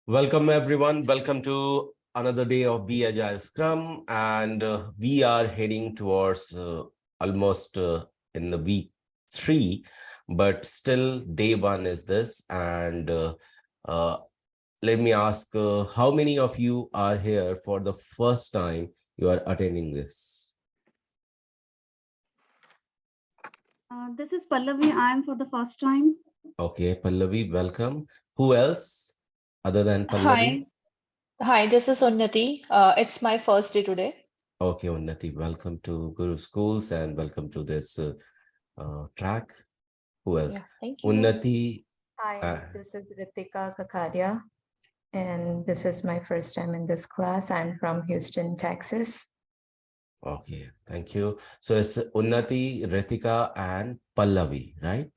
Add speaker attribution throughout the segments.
Speaker 1: Welcome everyone. Welcome to another day of Be Agile Scrum, and we are heading towards almost in the week 3, but still day 1 is this. And uh, let me ask, how many of you are here for the first time you are attending this?
Speaker 2: This is Pallavi. I am for the first time.
Speaker 1: Okay, Pallavi, welcome. Who else other than Pallavi?
Speaker 3: Hi, this is Unnati. It's my first day today.
Speaker 1: Okay, Unnati, welcome to Guru Schools and welcome to this track. Who else?
Speaker 3: Yeah, thank you.
Speaker 1: Unnati.
Speaker 4: Hi, this is Ritika Kakaria, and this is my first time in this class. I'm from Houston, Texas.
Speaker 1: Okay, thank you. So it's Unnati, Ritika, and Pallavi, right?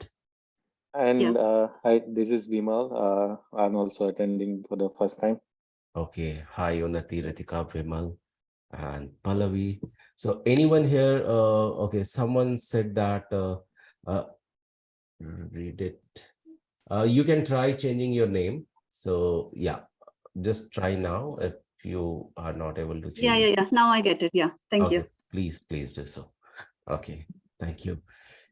Speaker 5: And hi, this is Vimal. I'm also attending for the first time.
Speaker 1: Okay. Hi, Unnati, Ritika, Vimal, and Pallavi. So anyone here? Okay, someone said that. Read it. You can try changing your name. So yeah, just try now if you are not able to change.
Speaker 2: Yeah. Now I get it. Yeah. Thank you.
Speaker 1: Please do so. Okay, thank you.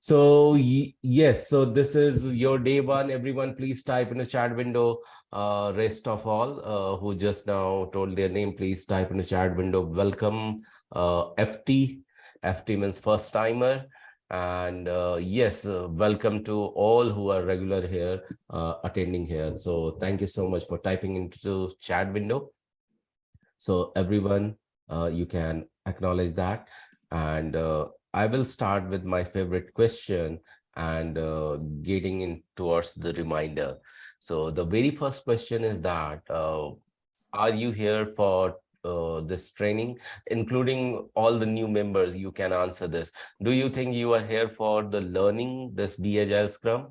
Speaker 1: So yes, so this is your day 1. Everyone, please type in the chat window. Rest of all who just now told their name, please type in the chat window. Welcome, FT. FT means first timer. And yes, welcome to all who are regular here, attending here. So thank you so much for typing into chat window. So everyone, you can acknowledge that. And I will start with my favorite question and getting in towards the reminder. So the very first question is that, are you here for this training, including all the new members? You can answer this. Do you think you are here for the learning this Be Agile Scrum?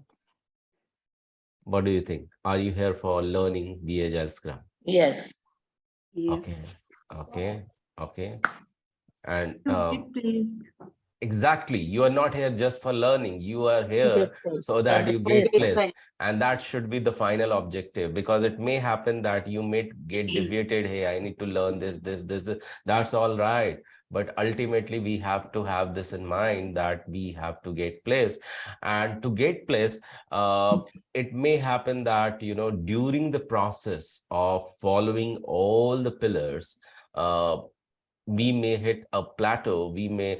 Speaker 1: What do you think? Are you here for learning Be Agile Scrum?
Speaker 6: Yes.
Speaker 2: Yes.
Speaker 1: Okay. And
Speaker 2: Please.
Speaker 1: exactly, you are not here just for learning. You are here so that you get placed, and that should be the final objective, because it may happen that you may get deviated. Hey, I need to learn this. That's all right, but ultimately we have to have this in mind that we have to get placed. And to get placed, it may happen that, you know, during the process of following all the pillars, we may hit a plateau. We may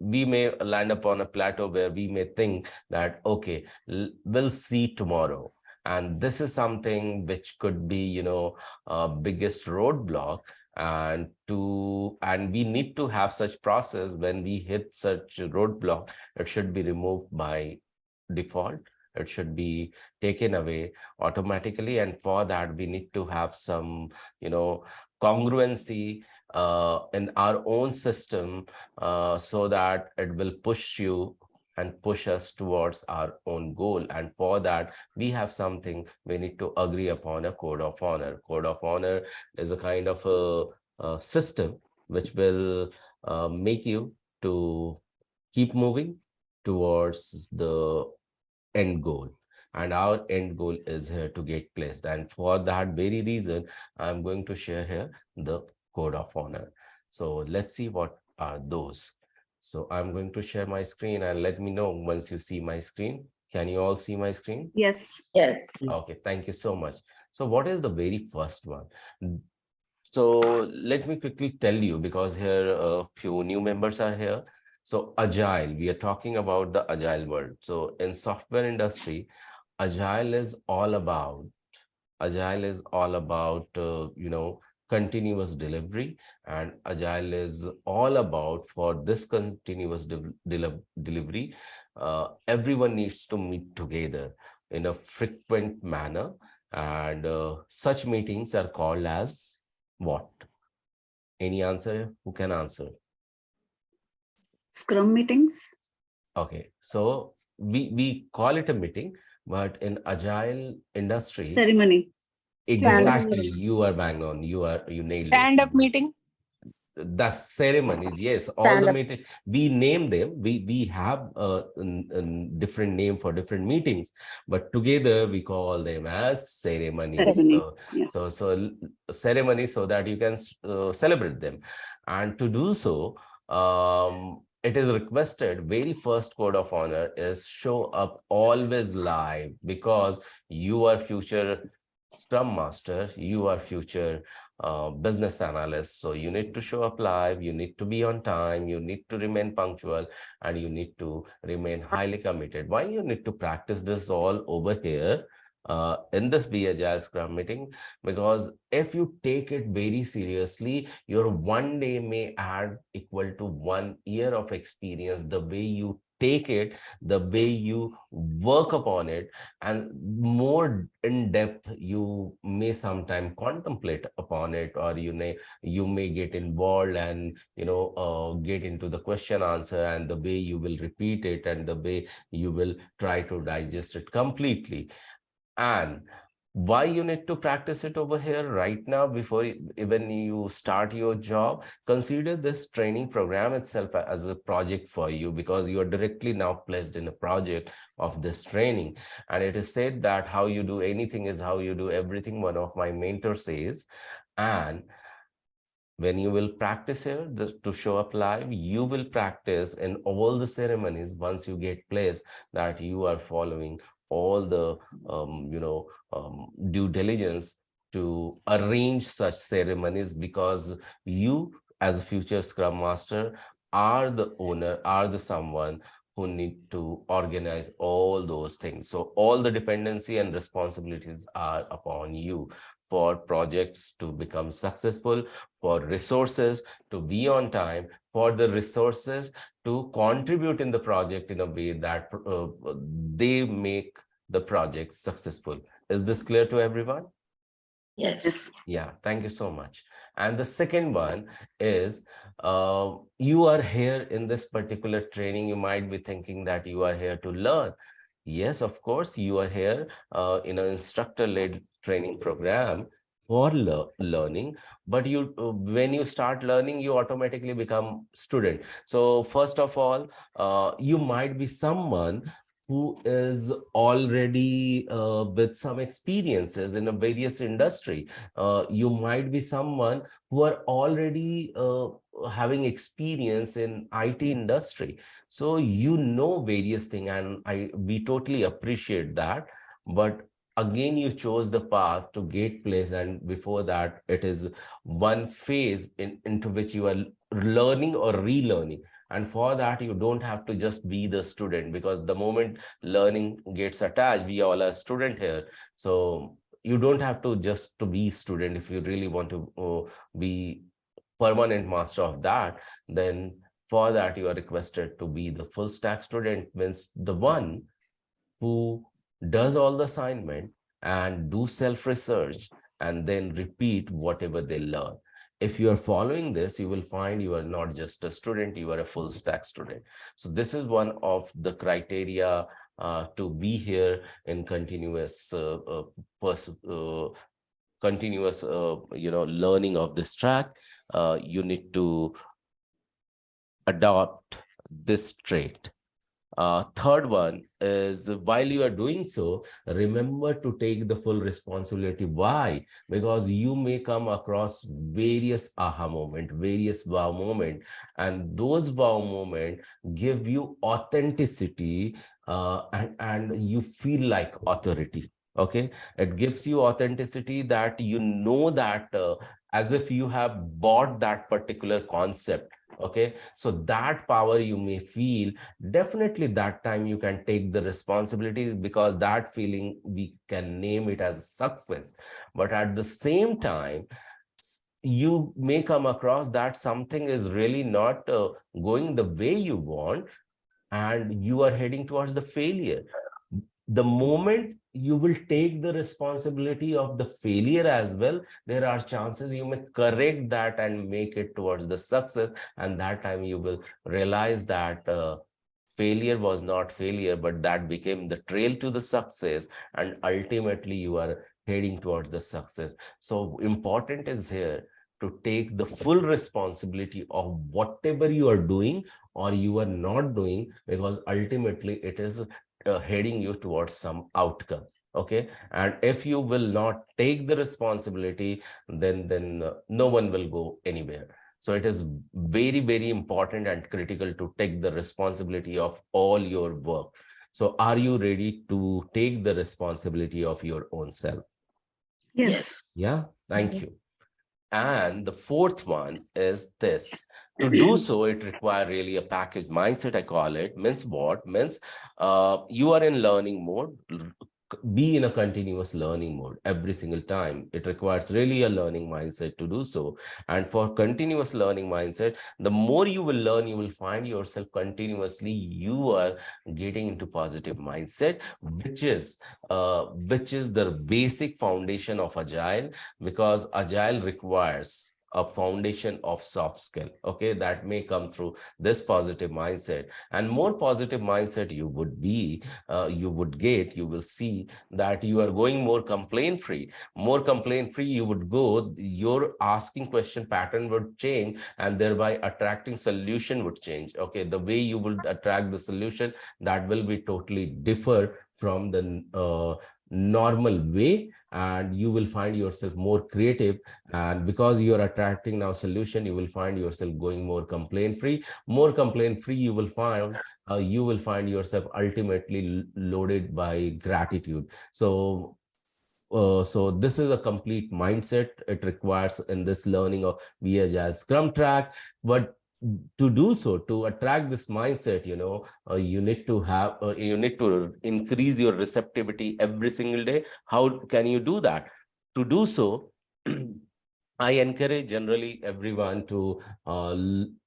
Speaker 1: we may land upon a plateau where we may think that, okay, we'll see tomorrow. And this is something which could be, you know, biggest roadblock. And we need to have such process. When we hit such roadblock, it should be removed by default. It should be taken away automatically. And for that, we need to have some, you know, congruency in our own system, so that it will push you and push us towards our own goal. And for that, we have something we need to agree upon, a code of honor. Code of honor is a kind of a system which will make you to keep moving towards the end goal. And our end goal is here to get placed. And for that very reason, I'm going to share here the code of honor. So let's see what are those. So I'm going to share my screen, and let me know once you see my screen. Can you all see my screen?
Speaker 2: Yes.
Speaker 6: Yes.
Speaker 1: Okay, thank you so much. So what is the very first one? So let me quickly tell you, because here a few new members are here. So Agile, we are talking about the Agile world. So in software industry, Agile is all about you know, continuous delivery. And Agile is all about, for this continuous delivery, everyone needs to meet together in a frequent manner. And such meetings are called as what? Any answer? Who can answer?
Speaker 2: Scrum meetings.
Speaker 1: Okay, so we call it a meeting, but in Agile industry,
Speaker 2: Ceremony.
Speaker 1: exactly, you are bang on. You nailed it.
Speaker 3: Stand-up meeting.
Speaker 1: the ceremonies, yes, all the meeting, we name them, we have a different name for different meetings, but together we call them as ceremonies. So ceremony, so that you can celebrate them. And to do so, it is requested, very first code of honor is show up always live, because you are future Scrum Master, you are future business analyst. So you need to show up live, you need to be on time, you need to remain punctual, and you need to remain highly committed. Why you need to practice this all over here in this Be Agile Scrum meeting? Because if you take it very seriously, your one day may add equal to 1 year of experience. The way you take it, the way you work upon it, and more in depth you may sometime contemplate upon it, or you may get involved and get into the question answer, and the way you will repeat it, and the way you will try to digest it completely. And why you need to practice it over here right now before even you start your job? Consider this training program itself as a project for you, because you are directly now placed in a project of this training. And it is said that how you do anything is how you do everything, one of my mentors says. And when you will practice here to show up live, you will practice in all the ceremonies once you get placed, that you are following all the due diligence to arrange such ceremonies, because you as a future Scrum Master are the owner, are the someone who need to organize all those things. So all the dependency and responsibilities are upon you for projects to become successful, for resources to be on time, for the resources to contribute in the project in a way that they make the project successful. Is this clear to everyone?
Speaker 6: Yes.
Speaker 1: Yeah, thank you so much. And the second one is, you are here in this particular training. You might be thinking that you are here to learn. Yes, of course, you are here in an instructor-led training program for learning, but when you start learning, you automatically become student. So first of all, you might be someone who is already with some experiences in a various industry. You might be someone who are already having experience in IT industry. So you know various things, and we totally appreciate that. But again, you chose the path to get placed, and before that, it is one phase into which you are learning or relearning. And for that, you don't have to just be the student, because the moment learning gets attached, we all are student here. So you don't have to just to be student. If you really want to be permanent master of that, then for that you are requested to be the full stack student, means the one who does all the assignment and do self-research and then repeat whatever they learn. If you are following this, you will find you are not just a student, you are a full stack student. So this is one of the criteria to be here in continuous learning of this track. You need to adopt this trait. Third one is, while you are doing so, remember to take the full responsibility. Why? Because you may come across various aha moment, various wow moment, and those wow moment give you authenticity, and you feel like authority. Okay, it gives you authenticity that you know that as if you have bought that particular concept. Okay, so that power you may feel, definitely that time you can take the responsibility, because that feeling we can name it as success. But at the same time, you may come across that something is really not going the way you want, and you are heading towards the failure. The moment you will take the responsibility of the failure as well, there are chances you may correct that and make it towards the success. And that time you will realize that failure was not failure, but that became the trail to the success. And ultimately you are heading towards the success. So important is here to take the full responsibility of whatever you are doing or you are not doing, because ultimately it is heading you towards some outcome. Okay, and if you will not take the responsibility, then no one will go anywhere. So it is very, very important and critical to take the responsibility of all your work. So are you ready to take the responsibility of your own self?
Speaker 2: Yes.
Speaker 1: Yeah, thank you. And the fourth one is this. To do so, it requires really a package mindset, I call it. Means what? Means you are in learning mode. Be in a continuous learning mode every single time. It requires really a learning mindset to do so. And for continuous learning mindset, the more you will learn, you will find yourself continuously, you are getting into positive mindset, which is the basic foundation of Agile, because Agile requires a foundation of soft skill. Okay, that may come through this positive mindset. And more positive mindset you would be, you would get, you will see that you are going more complaint free. More complaint free you would go, your asking question pattern would change, and thereby attracting solution would change. Okay, the way you would attract the solution, that will be totally differ from the normal way, and you will find yourself more creative. And because you are attracting now solution, you will find yourself going more complaint free. More complaint free you will find yourself ultimately loaded by gratitude. So so this is a complete mindset it requires in this learning of the Agile Scrum track. But to do so, to attract this mindset, you need to increase your receptivity every single day. How can you do that? To do so, I encourage generally everyone to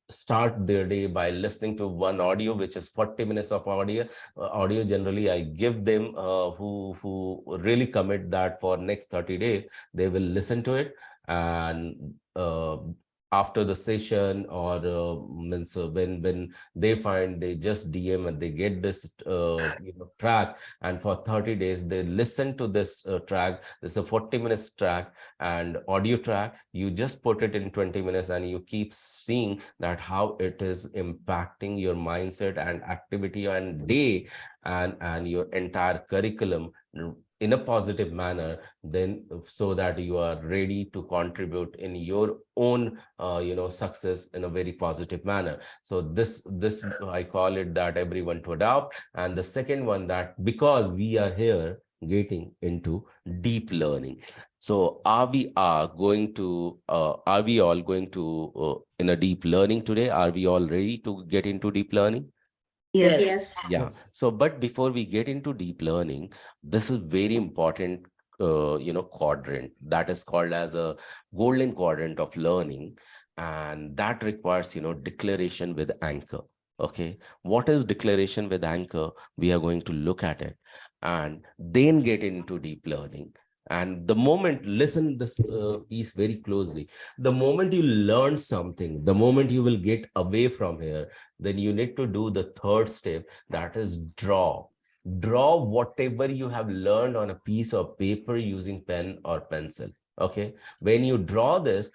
Speaker 1: start their day by listening to one audio, which is 40 minutes of audio. Generally I give them who really commit that for next 30 days, they will listen to it. And after the session, or means when they find, they just DM and they get this track, and for 30 days they listen to this track. This is a 40 minutes track and audio track. You just put it in 20 minutes and you keep seeing that how it is impacting your mindset and activity and day and your entire curriculum in a positive manner, then so that you are ready to contribute in your own success in a very positive manner. So this I call it that everyone to adopt. And the second one, that because we are here getting into deep learning, so are we all going to in a deep learning today? Are we all ready to get into deep learning?
Speaker 2: Yes.
Speaker 6: Yes.
Speaker 1: Yeah. So, but before we get into deep learning, this is very important, quadrant that is called as a golden quadrant of learning. And that requires, declaration with anchor. Okay. What is declaration with anchor? We are going to look at it and then get into deep learning. And the moment, listen this piece very closely. The moment you learn something, the moment you will get away from here, then you need to do the third step, that is draw whatever you have learned on a piece of paper using pen or pencil. Okay, when you draw this,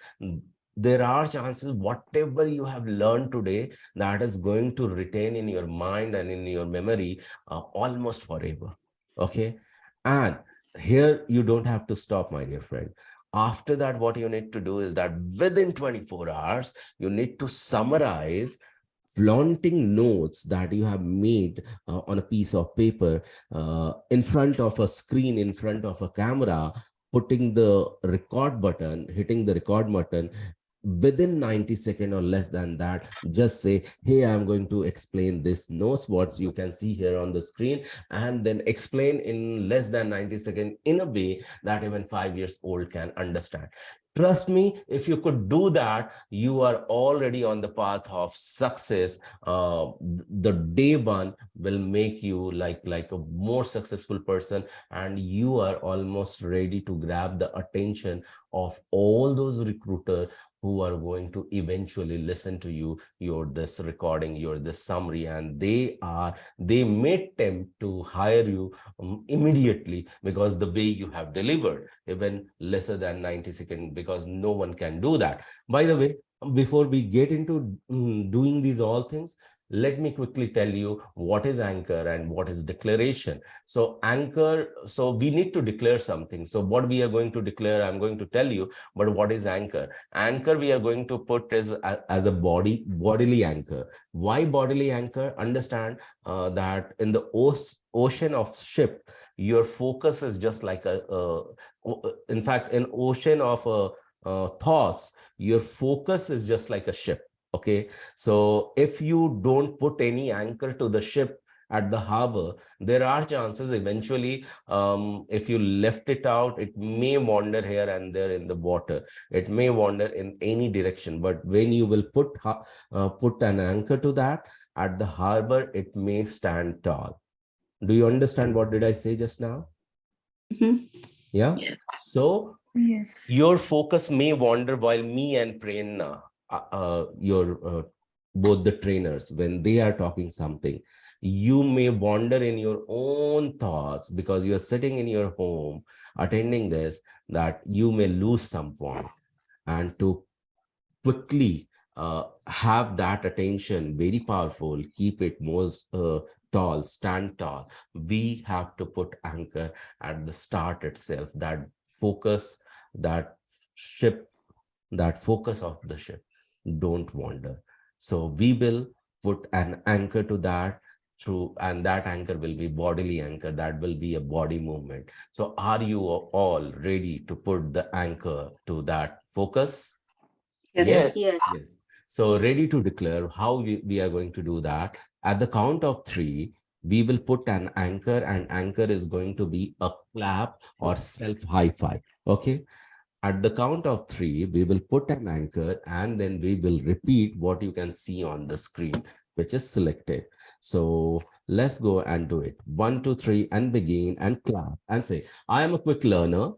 Speaker 1: there are chances whatever you have learned today, that is going to retain in your mind and in your memory almost forever. Okay, and here you don't have to stop, my dear friend. After that, what you need to do is that within 24 hours, you need to summarize flaunting notes that you have made on a piece of paper in front of a screen, in front of a camera, putting the record button, hitting the record button within 90 seconds or less than that. Just say, hey, I'm going to explain this notes, what you can see here on the screen, and then explain in less than 90 seconds in a way that even 5 years old can understand. Trust me, if you could do that, you are already on the path of success. The day one will make you like a more successful person, and you are almost ready to grab the attention of all those recruiters who are going to eventually listen to you, your this recording, your this summary, and they may attempt to hire you immediately, because the way you have delivered even lesser than 90 seconds, because no one can do that. By the way, before we get into doing these all things, let me quickly tell you what is anchor and what is declaration. So anchor, so we need to declare something. So what we are going to declare, I'm going to tell you, but what is anchor? Anchor we are going to put as a bodily anchor. Why bodily anchor? Understand that in the ocean of ship, your focus is just like in fact, in ocean of thoughts, your focus is just like a ship. Okay, so if you don't put any anchor to the ship at the harbor, there are chances eventually, if you left it out, it may wander here and there in the water. It may wander in any direction, but when you will put an anchor to that at the harbor, it may stand tall. Do you understand what did I say just now? Yeah.
Speaker 6: Yes.
Speaker 1: So
Speaker 3: Yes.
Speaker 1: your focus may wander while me and Prerna, both the trainers, when they are talking something, you may wander in your own thoughts because you are sitting in your home attending this, that you may lose some point. And to quickly have that attention, very powerful, keep it most tall, stand tall, we have to put anchor at the start itself, that focus, that ship, that focus of the ship, don't wander. So we will put an anchor to that through, and that anchor will be bodily anchor, that will be a body movement. So are you all ready to put the anchor to that focus?
Speaker 6: Yes.
Speaker 1: Yes. So ready to declare how we are going to do that. At the count of 3, we will put an anchor, and anchor is going to be a clap or self high five. Okay. At the count of 3, we will put an anchor, and then we will repeat what you can see on the screen, which is selected. So let's go and do it. 1, 2, 3, and begin and clap and say, I am a quick learner.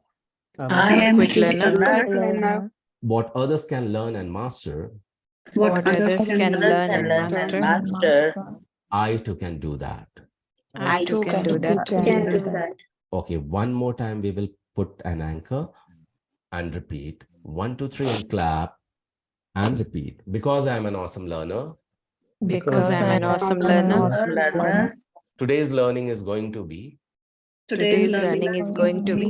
Speaker 6: I am a quick learner.
Speaker 1: What others can learn and master,
Speaker 2: What others can learn and
Speaker 6: master.
Speaker 1: I too can do that.
Speaker 2: I too can do that.
Speaker 6: Can do that.
Speaker 1: Okay, one more time we will put an anchor and repeat. 1, 2, 3 and clap and repeat. Because I am an awesome learner.
Speaker 2: Because I'm an awesome learner.
Speaker 1: Today's learning is going to be
Speaker 2: Today's learning is going to be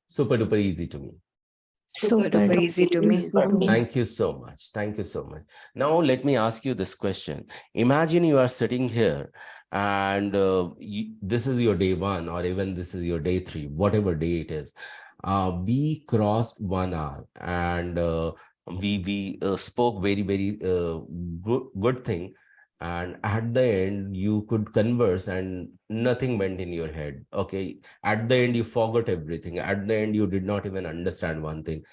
Speaker 1: super duper easy to me.
Speaker 2: super duper easy to me.
Speaker 1: Thank you so much. Thank you so much. Now, let me ask you this question. Imagine you are sitting here and this is your day 1, or even this is your day 3, whatever day it is. We crossed 1 hour and we spoke very, very good thing. And at the end, you could converse and nothing went in your head. Okay. At the end, you forgot everything. At the end, you did not even understand one thing.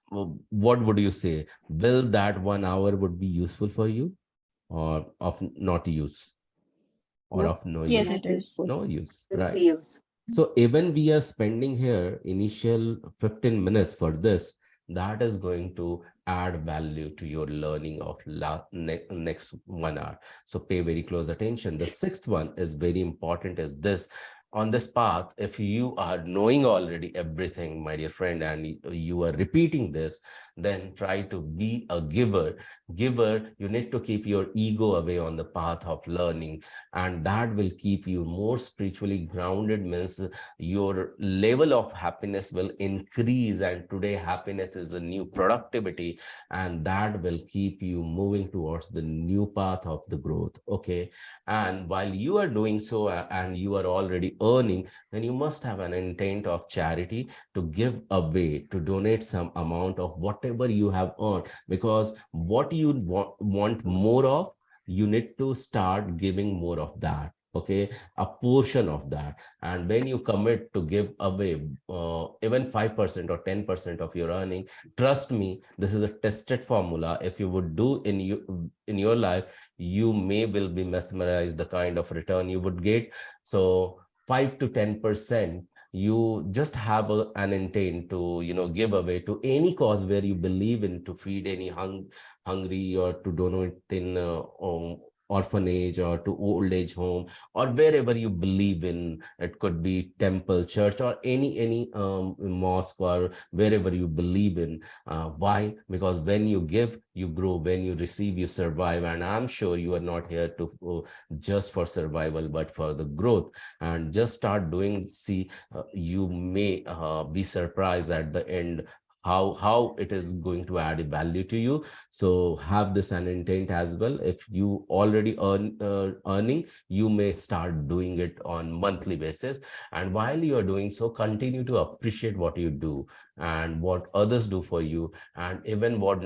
Speaker 1: What would you say? Will that 1 hour would be useful for you, or of not use, or of no
Speaker 3: Yes,
Speaker 1: use?
Speaker 3: it is.
Speaker 1: No use, right? So even we are spending here initial 15 minutes for this, that is going to add value to your learning of next 1 hour. So pay very close attention. The 6th one is very important, is this. On this path, if you are knowing already everything, my dear friend, and you are repeating this, then try to be a giver. You need to keep your ego away on the path of learning, and that will keep you more spiritually grounded, means your level of happiness will increase. And today happiness is a new productivity, and that will keep you moving towards the new path of the growth. Okay. And while you are doing so and you are already earning, then you must have an intent of charity to give away, to donate some amount of whatever you have earned, because what you want more of, you need to start giving more of that. Okay, a portion of that. And when you commit to give away even 5% or 10% of your earning, trust me, this is a tested formula. If you would do in your life, you will be mesmerized the kind of return you would get. So 5 to 10%, you just have an intent to give away to any cause where you believe in, to feed any hungry, or to donate in orphanage or to old age home or wherever you believe in. It could be temple, church, or any mosque or wherever you believe in. Why? Because when you give, you grow. When you receive, you survive. And I'm sure you are not here to just for survival, but for the growth. And just start doing. See, you may be surprised at the end how it is going to add value to you. So have this an intent as well. If you already earning, you may start doing it on monthly basis. And while you are doing so, continue to appreciate what you do and what others do for you. And even what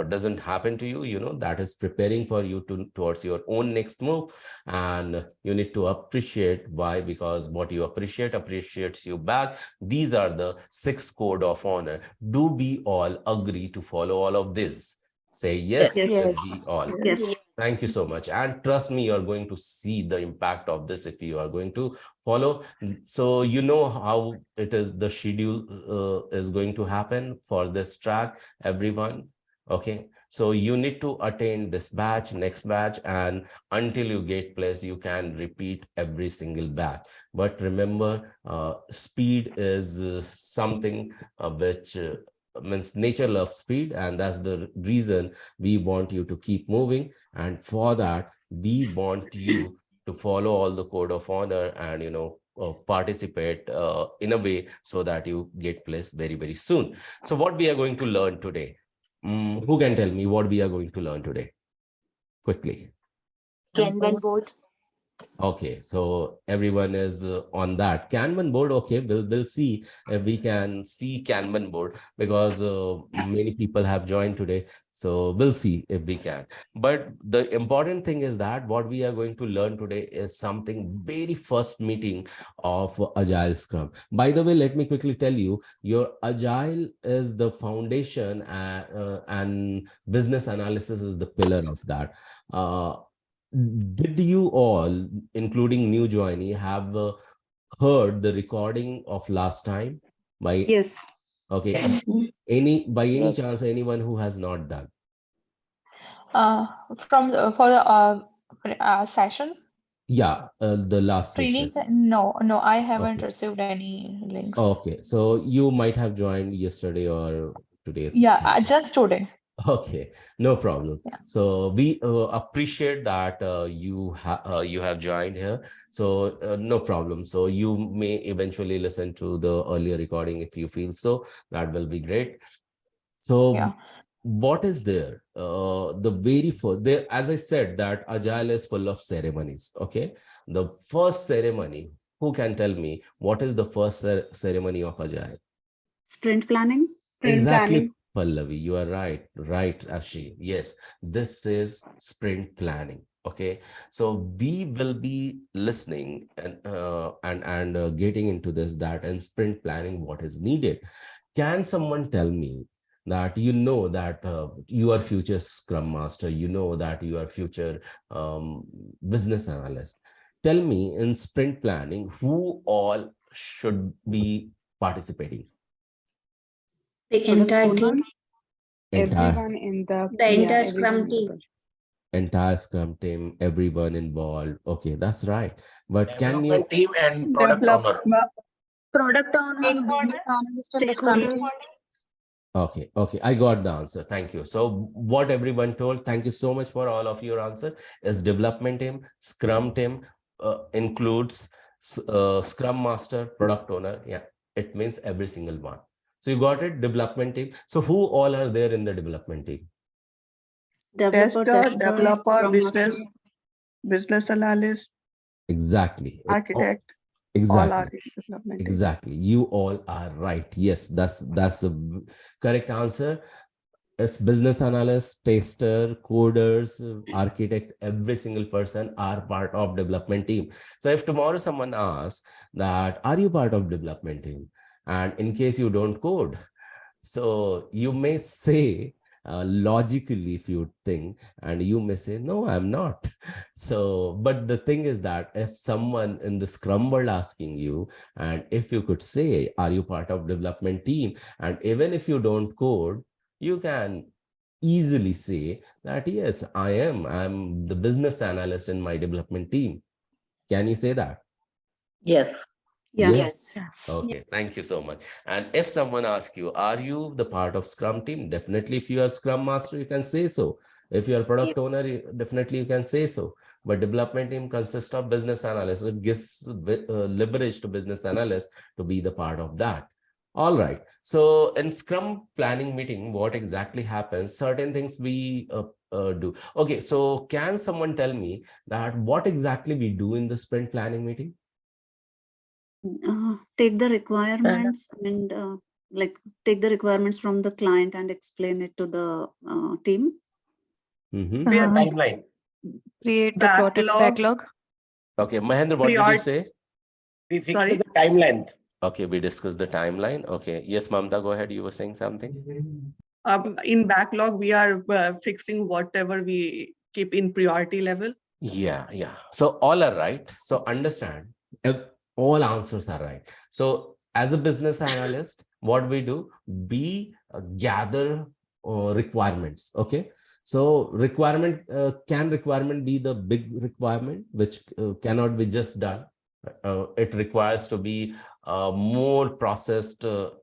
Speaker 1: doesn't happen to you, that is preparing for you towards your own next move. And you need to appreciate. Why? Because what you appreciate appreciates you back. These are the 6 code of honor. Do we all agree to follow all of this? Say yes.
Speaker 6: Yes.
Speaker 1: We all.
Speaker 2: Yes.
Speaker 1: Thank you so much. And trust me, you're going to see the impact of this if you are going to follow. So you know how it is, the schedule is going to happen for this track, everyone. Okay. So you need to attend this batch, next batch, and until you get placed, you can repeat every single batch. But remember, speed is something which means nature loves speed, and that's the reason we want you to keep moving. And for that, we want you to follow all the code of honor and participate in a way so that you get placed very, very soon. So what we are going to learn today, who can tell me what we are going to learn today quickly?
Speaker 7: Kanban board.
Speaker 1: Okay, so everyone is on that Kanban board. Okay, we'll see if we can see Kanban board, because many people have joined today. So we'll see if we can. But the important thing is that what we are going to learn today is something very first meeting of Agile Scrum. By the way, let me quickly tell you, your Agile is the foundation, and business analysis is the pillar of that. Did you all, including new joinee, have heard the recording of last time?
Speaker 2: Yes.
Speaker 1: Okay. By any chance, anyone who has not done?
Speaker 3: For the sessions?
Speaker 1: Yeah, the last
Speaker 3: Trainings?
Speaker 1: session.
Speaker 3: No, I haven't
Speaker 1: Okay.
Speaker 3: received any links.
Speaker 1: Okay, so you might have joined yesterday or today.
Speaker 3: Yeah, just today.
Speaker 1: Okay, no problem.
Speaker 3: Yeah.
Speaker 1: So we appreciate that you have joined here. So no problem. So you may eventually listen to the earlier recording if you feel so. That will be great. So
Speaker 3: Yeah.
Speaker 1: what is there? The very first, there, as I said, that Agile is full of ceremonies. Okay, the first ceremony. Who can tell me what is the first ceremony of Agile?
Speaker 2: Sprint planning.
Speaker 1: Exactly, Pallavi, you are right, Ashi. Yes, this is sprint planning. Okay, so we will be listening and getting into this, that in sprint planning, what is needed. Can someone tell me that that you are future Scrum Master, that you are future business analyst? Tell me, in sprint planning, who all should be participating?
Speaker 7: The entire team.
Speaker 6: Everyone in
Speaker 7: The entire Scrum team.
Speaker 1: Entire Scrum team, everyone involved. Okay, that's right. But can you
Speaker 8: team and product owner.
Speaker 6: Product owner, business analyst, and the Scrum team.
Speaker 1: Okay, I got the answer. Thank you. So what everyone told, thank you so much for all of your answer, is development team, Scrum team, includes Scrum Master, product owner. Yeah, it means every single one. So you got it, development team. So who all are there in the development team?
Speaker 6: Tester, developer, business analyst.
Speaker 1: Exactly.
Speaker 6: Architect.
Speaker 1: Exactly.
Speaker 6: All are in development team.
Speaker 1: Exactly. You all are right. Yes, that's a correct answer. As business analyst, tester, coders, architect, every single person are part of development team. So if tomorrow someone asks that, are you part of development team? And in case you don't code, so you may say, logically, if you think, and you may say, no, I'm not. So, but the thing is that if someone in the Scrum world asking you, and if you could say, are you part of development team? And even if you don't code, you can easily say that, yes, I'm the business analyst in my development team. Can you say that?
Speaker 6: Yes.
Speaker 2: Yeah.
Speaker 1: Yes. Okay, thank you so much. And if someone asks you, are you the part of Scrum team? Definitely, if you are Scrum Master, you can say so. If you are product owner, definitely you can say so. But development team consists of business analysts. It gives leverage to business analysts to be the part of that. All right. So in Scrum planning meeting, what exactly happens? Certain things we do. Okay, so can someone tell me that what exactly we do in the sprint planning meeting?
Speaker 2: Take the requirements and like take the requirements from the client and explain it to the team.
Speaker 8: Timeline.
Speaker 4: Create the product backlog.
Speaker 1: Okay, Mahendra, what did you say?
Speaker 8: We fix the timeline.
Speaker 1: Okay, we discussed the timeline. Okay, yes, Mamta, go ahead. You were saying something.
Speaker 9: In backlog, we are fixing whatever we keep in priority level.
Speaker 1: Yeah. So all are right. So understand, all answers are right. So as a business analyst, what we do, we gather requirements. Okay. So can requirement be the big requirement, which cannot be just done. It requires to be more processed that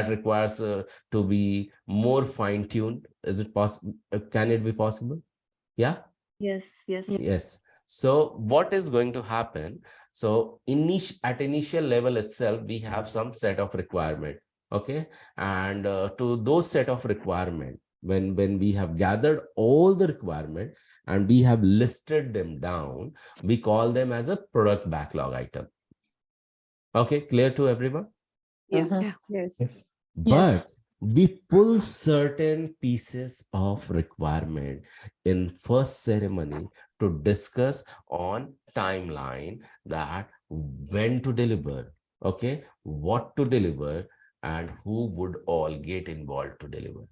Speaker 1: requires to be more fine-tuned. Is it possible? Can it be possible? Yeah. Yes. So what is going to happen? So at initial level itself, we have some set of requirement. Okay. And to those set of requirement, when we have gathered all the requirement and we have listed them down, we call them as a product backlog item. Okay, clear to everyone?
Speaker 9: Yes.
Speaker 1: But we pull certain pieces of requirement in first ceremony to discuss on timeline, that when to deliver, okay, what to deliver, and who would all get involved to deliver.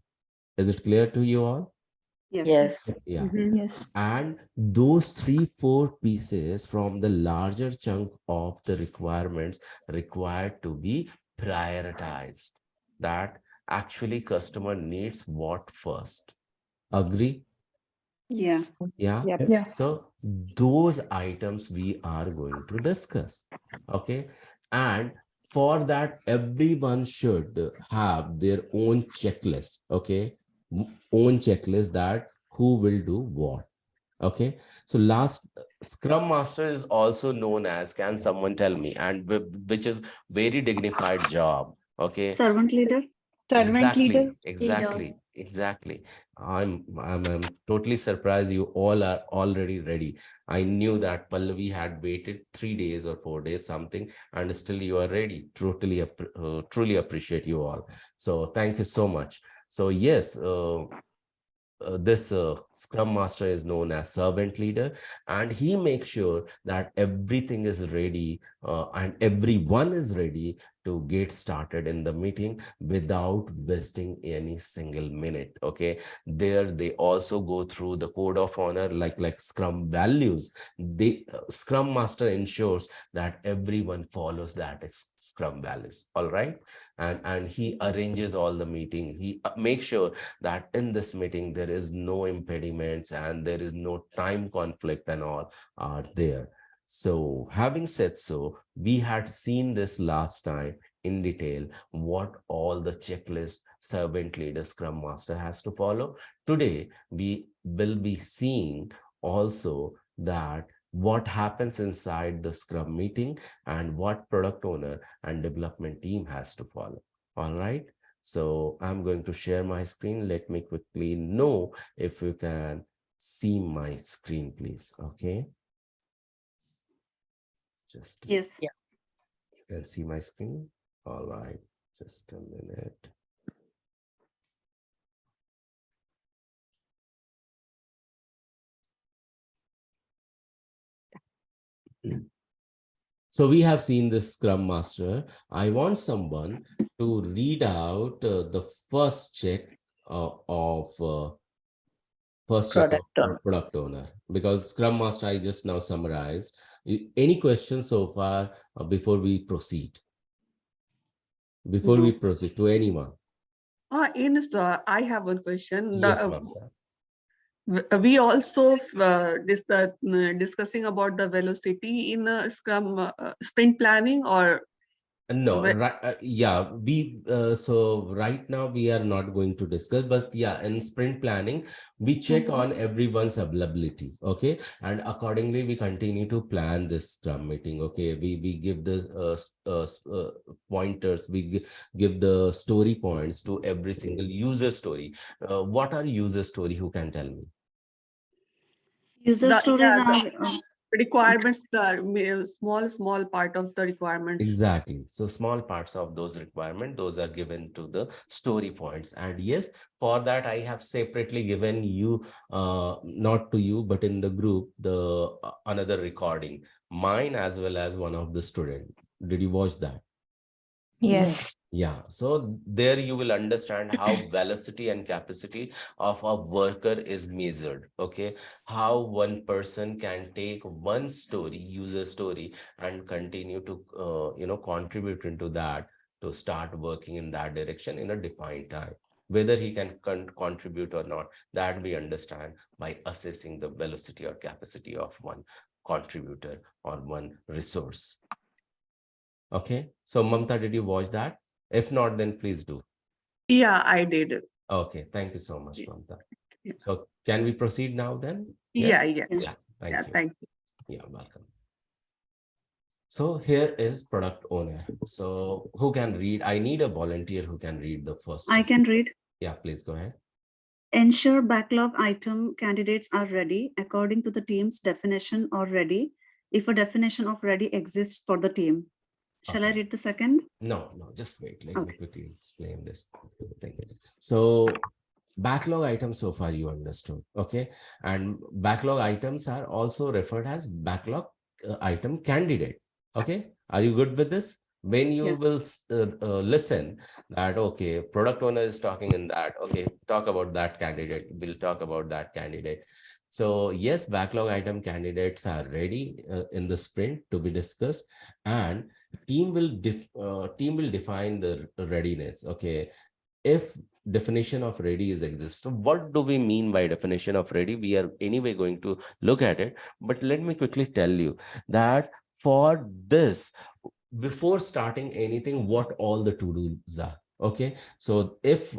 Speaker 1: Is it clear to you all?
Speaker 6: Yes.
Speaker 1: Yeah.
Speaker 3: Yes.
Speaker 1: And those 3-4 pieces from the larger chunk of the requirements required to be prioritized, that actually customer needs what first. Agree?
Speaker 2: Yeah.
Speaker 3: Yeah.
Speaker 1: So those items we are going to discuss. Okay. And for that, everyone should have their own checklist. Okay. Own checklist, that who will do what. Okay. So last, Scrum Master is also known as, can someone tell me, and which is very dignified job. Okay.
Speaker 2: Servant leader.
Speaker 3: Servant leader.
Speaker 1: Exactly. I'm totally surprised you all are already ready. I knew that Pallavi had waited 3 days or 4 days something, and still you are ready. Truly appreciate you all. So thank you so much. So yes, this Scrum Master is known as servant leader, and he makes sure that everything is ready and everyone is ready to get started in the meeting without wasting any single minute. Okay, there they also go through the code of honor, like Scrum values. The Scrum Master ensures that everyone follows that is Scrum values. All right. And he arranges all the meeting. He makes sure that in this meeting there is no impediments and there is no time conflict and all are there. So having said so, we had seen this last time in detail, what all the checklist servant leader Scrum Master has to follow. Today, we will be seeing also that what happens inside the Scrum meeting and what product owner and development team has to follow. All right. So I'm going to share my screen. Let me quickly know if you can see my screen, please. Okay. Just
Speaker 2: Yes.
Speaker 6: Yeah.
Speaker 1: You can see my screen. All right. Just a minute. So we have seen this Scrum Master. I want someone to read out the first check of product owner, because Scrum Master I just now summarized. Any questions so far before we proceed? Before we proceed to anyone?
Speaker 9: I have one question.
Speaker 1: Yes, Mamta.
Speaker 9: We also discussing about the velocity in Scrum sprint planning, or
Speaker 1: No, right, yeah, so right now we are not going to discuss, but yeah, in sprint planning, we check on everyone's availability, okay? And accordingly, we continue to plan this Scrum meeting, okay? We give the pointers, we give the story points to every single user story. What are user story? Who can tell me?
Speaker 2: User stories are
Speaker 9: requirements, the small part of the requirements.
Speaker 1: Exactly. So small parts of those requirements, those are given to the story points. And yes, for that, I have separately given you, not to you, but in the group, the another recording, mine as well as one of the student. Did you watch that?
Speaker 4: Yes.
Speaker 1: Yeah, so there you will understand how velocity and capacity of a worker is measured, okay? How one person can take one story, user story, and continue to, contribute into that to start working in that direction in a defined time. Whether he can contribute or not, that we understand by assessing the velocity or capacity of one contributor or one resource. Okay, so Mamta, did you watch that? If not, then please do.
Speaker 9: Yeah, I did.
Speaker 1: Okay, thank you so much, Mamta.
Speaker 9: Yeah.
Speaker 1: So can we proceed now then?
Speaker 9: Yeah,
Speaker 1: Yes?
Speaker 9: yeah.
Speaker 1: Yeah, thank
Speaker 9: Yeah,
Speaker 1: you.
Speaker 9: thank you.
Speaker 1: Yeah, welcome. So here is product owner. So who can read? I need a volunteer who can read the first.
Speaker 2: I can read.
Speaker 1: Yeah, please go ahead.
Speaker 2: Ensure backlog item candidates are ready according to the team's definition or ready if a definition of ready exists for the team. Shall I
Speaker 1: Okay.
Speaker 2: read the second?
Speaker 1: No, just wait. Let me
Speaker 2: Okay.
Speaker 1: quickly explain this thing. So backlog items so far you understood, okay? And backlog items are also referred as backlog item candidate, okay? Are you good with this? When you will listen that, okay, product owner is talking in that, okay, talk about that candidate, we'll talk about that candidate. So yes, backlog item candidates are ready in the sprint to be discussed, and team will define the readiness, okay? If definition of ready is exist. So what do we mean by definition of ready? We are anyway going to look at it, but let me quickly tell you that for this, before starting anything, what all the to-dos are, okay? So if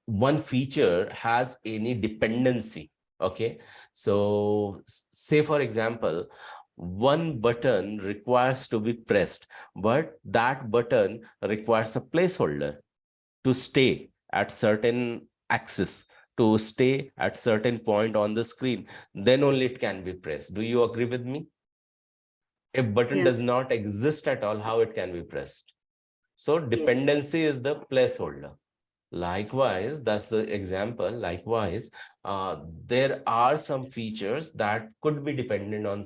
Speaker 1: one feature has any dependency, okay? So say for example, one button requires to be pressed, but that button requires a placeholder to stay at certain axis, to stay at certain point on the screen, then only it can be pressed. Do you agree with me? If button does not exist at all, how it can be pressed? So dependency is the placeholder. Likewise, that's the example. Likewise, there are some features that could be dependent on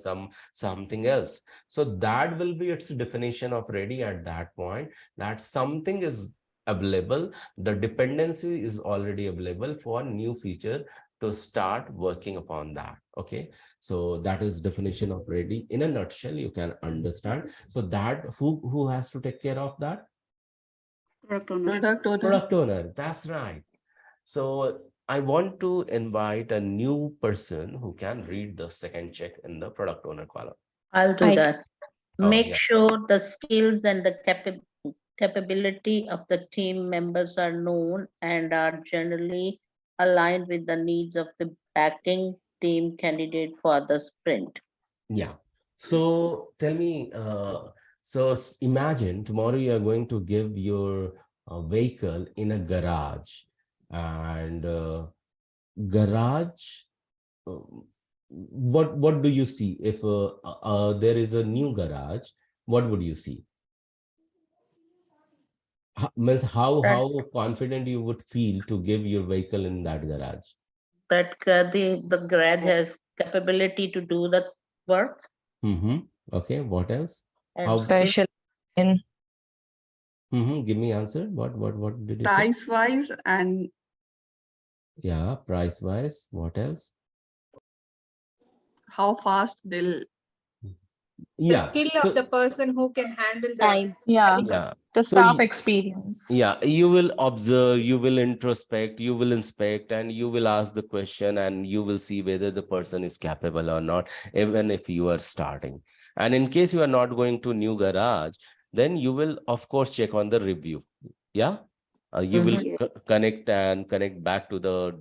Speaker 1: something else. So that will be its definition of ready at that point, that something is available, the dependency is already available for new feature to start working upon that. Okay, so that is definition of ready in a nutshell. You can understand. So that who has to take care of that? Product owner. That's right. So I want to invite a new person who can read the second check in the product owner column.
Speaker 10: I'll do that. Make
Speaker 1: yeah.
Speaker 10: sure the skills and the capability of the team members are known and are generally aligned with the needs of the backing team candidate for the sprint.
Speaker 1: Yeah. So tell me, so imagine tomorrow you are going to give your vehicle in a garage, and garage, what do you see? If there is a new garage, what would you see? Means how confident you would feel to give your vehicle in that garage?
Speaker 10: That the garage has capability to do the work.
Speaker 1: Okay, what else?
Speaker 10: And
Speaker 1: how
Speaker 4: special in
Speaker 1: give me answer. What did you say?
Speaker 9: Price wise and
Speaker 1: Yeah, price wise. What else?
Speaker 9: how fast they'll
Speaker 1: Yeah.
Speaker 6: skill
Speaker 1: So
Speaker 6: of the person who can handle the
Speaker 7: Time.
Speaker 3: Yeah,
Speaker 1: yeah.
Speaker 3: the
Speaker 1: So
Speaker 3: staff experience.
Speaker 1: yeah, you will observe, you will introspect, you will inspect, and you will ask the question, and you will see whether the person is capable or not, even if you are starting. And in case you are not going to new garage, then you will of course check on the review. Yeah. You will connect back to the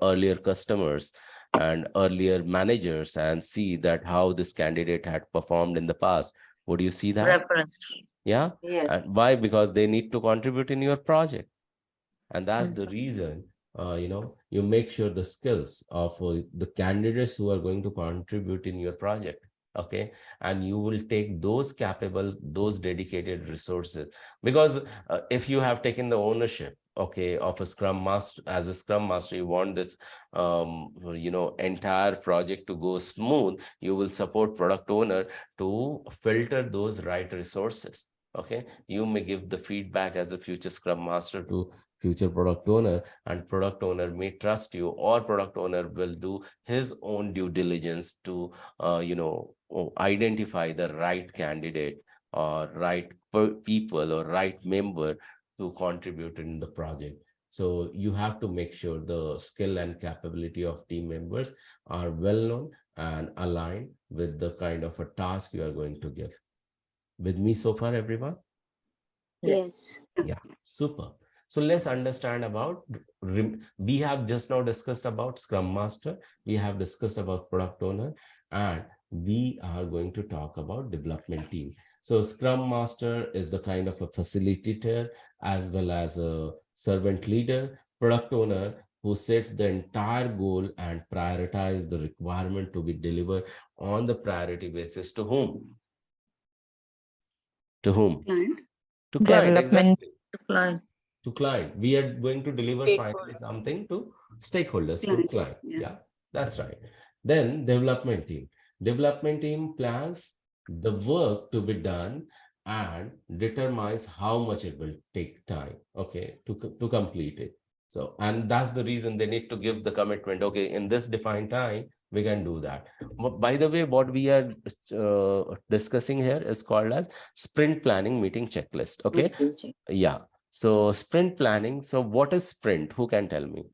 Speaker 1: earlier customers and earlier managers and see that how this candidate had performed in the past. Would you see that?
Speaker 10: Reference.
Speaker 1: Yeah.
Speaker 7: Yes.
Speaker 1: And why? Because they need to contribute in your project. And that's the reason, you make sure the skills of the candidates who are going to contribute in your project. Okay. And you will take those capable, those dedicated resources. Because if you have taken the ownership, okay, of a scrum master, as a scrum master, you want this, entire project to go smooth, you will support product owner to filter those right resources. Okay. You may give the feedback as a future scrum master to future product owner, and product owner may trust you, or product owner will do his own due diligence to identify the right candidate or right people or right member to contribute in the project. So you have to make sure the skill and capability of team members are well known and aligned with the kind of a task you are going to give. With me so far, everyone?
Speaker 7: Yes.
Speaker 1: Yeah, super. So let's understand about, we have just now discussed about Scrum Master, we have discussed about Product Owner, and we are going to talk about development team. So Scrum Master is the kind of a facilitator as well as a servant leader. Product Owner who sets the entire goal and prioritize the requirement to be delivered on the priority basis. To whom? To whom?
Speaker 2: Client.
Speaker 1: To client,
Speaker 3: Development.
Speaker 1: exactly.
Speaker 10: To client.
Speaker 1: To client. We are going to deliver finally something to stakeholders, to client. Yeah, that's right. Then development team. Development team plans the work to be done and determines how much it will take time, okay, to complete it. So, and that's the reason they need to give the commitment, okay, in this defined time, we can do that. By the way, what we are discussing here is called as sprint planning meeting checklist, okay? Yeah. So sprint planning. So what is sprint? Who can tell me?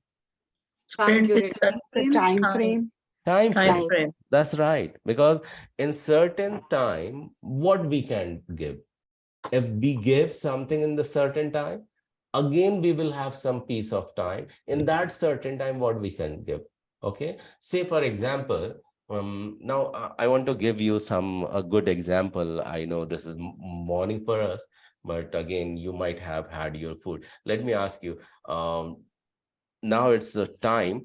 Speaker 10: Sprint is
Speaker 9: The time frame.
Speaker 1: Time
Speaker 10: Time
Speaker 1: frame.
Speaker 10: frame.
Speaker 1: That's right. Because in certain time, what we can give? If we give something in the certain time, again, we will have some piece of time. In that certain time, what we can give? Okay. Say, for example, now I want to give you a good example. I know this is morning for us, but again, you might have had your food. Let me ask you, now it's the time.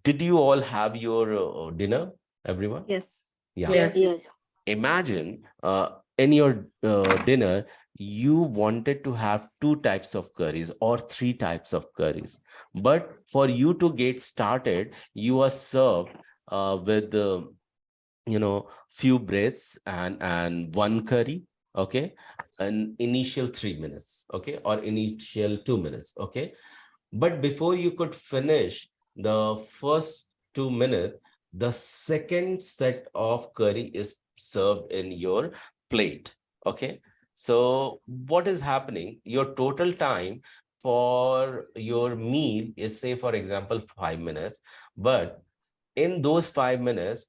Speaker 1: Did you all have your dinner, everyone?
Speaker 2: Yes.
Speaker 1: Yeah.
Speaker 7: Yes.
Speaker 1: Imagine in your dinner, you wanted to have 2 types of curries or 3 types of curries. But for you to get started, you are served with few breads and 1 curry, okay, an initial 3 minutes, okay, or initial 2 minutes, okay. But before you could finish the first 2 minutes, the second set of curry is served in your plate, okay. So what is happening? Your total time for your meal is, say, for example, 5 minutes, but in those 5 minutes,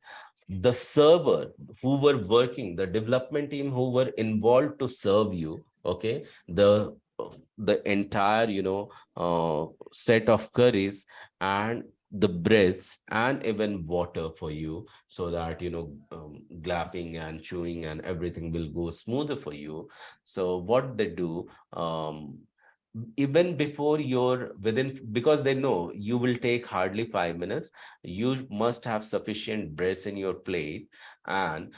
Speaker 1: the server who were working, the development team who were involved to serve you, okay, the entire set of curries and the breads and even water for you, so that glapping and chewing and everything will go smoother for you. So what they do, even before you're within, because they know you will take hardly 5 minutes, you must have sufficient breads in your plate, and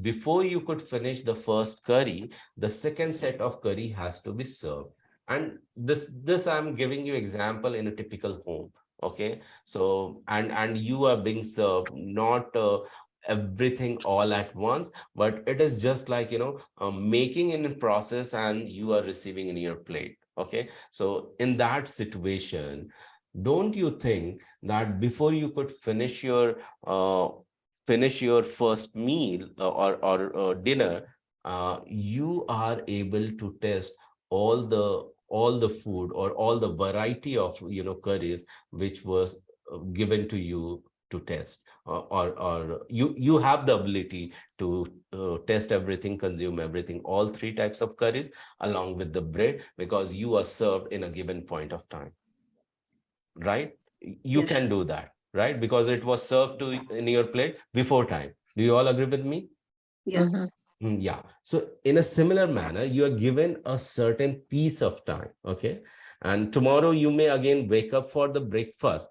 Speaker 1: before you could finish the first curry, the second set of curry has to be served. And this I'm giving you example in a typical home, okay. So and you are being served not everything all at once, but it is just like making in a process and you are receiving in your plate, okay. So in that situation, don't you think that before you could finish your finish your first meal or dinner, you are able to test all the food or all the variety of curries which was given to you to test, or you have the ability to test everything, consume everything, all three types of curries along with the bread, because you are served in a given point of time, right? You can do that, right? Because it was served to in your plate before time. Do you all agree with me?
Speaker 2: Yeah.
Speaker 1: Yeah. So in a similar manner, you are given a certain piece of time. Okay. And tomorrow you may again wake up for the breakfast.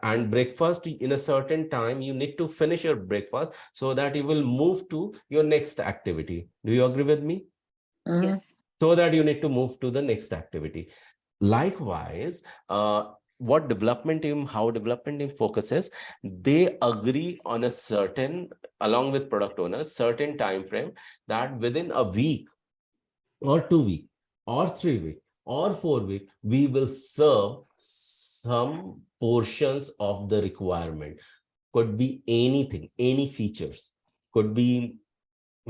Speaker 1: And breakfast in a certain time, you need to finish your breakfast so that you will move to your next activity. Do you agree with me?
Speaker 2: Yes.
Speaker 1: So that you need to move to the next activity. Likewise, how development team focuses, they agree on a certain, along with product owners, certain time frame, that within a week or 2 week or 3 week or 4 week, we will serve some portions of the requirement. Could be anything, any features, could be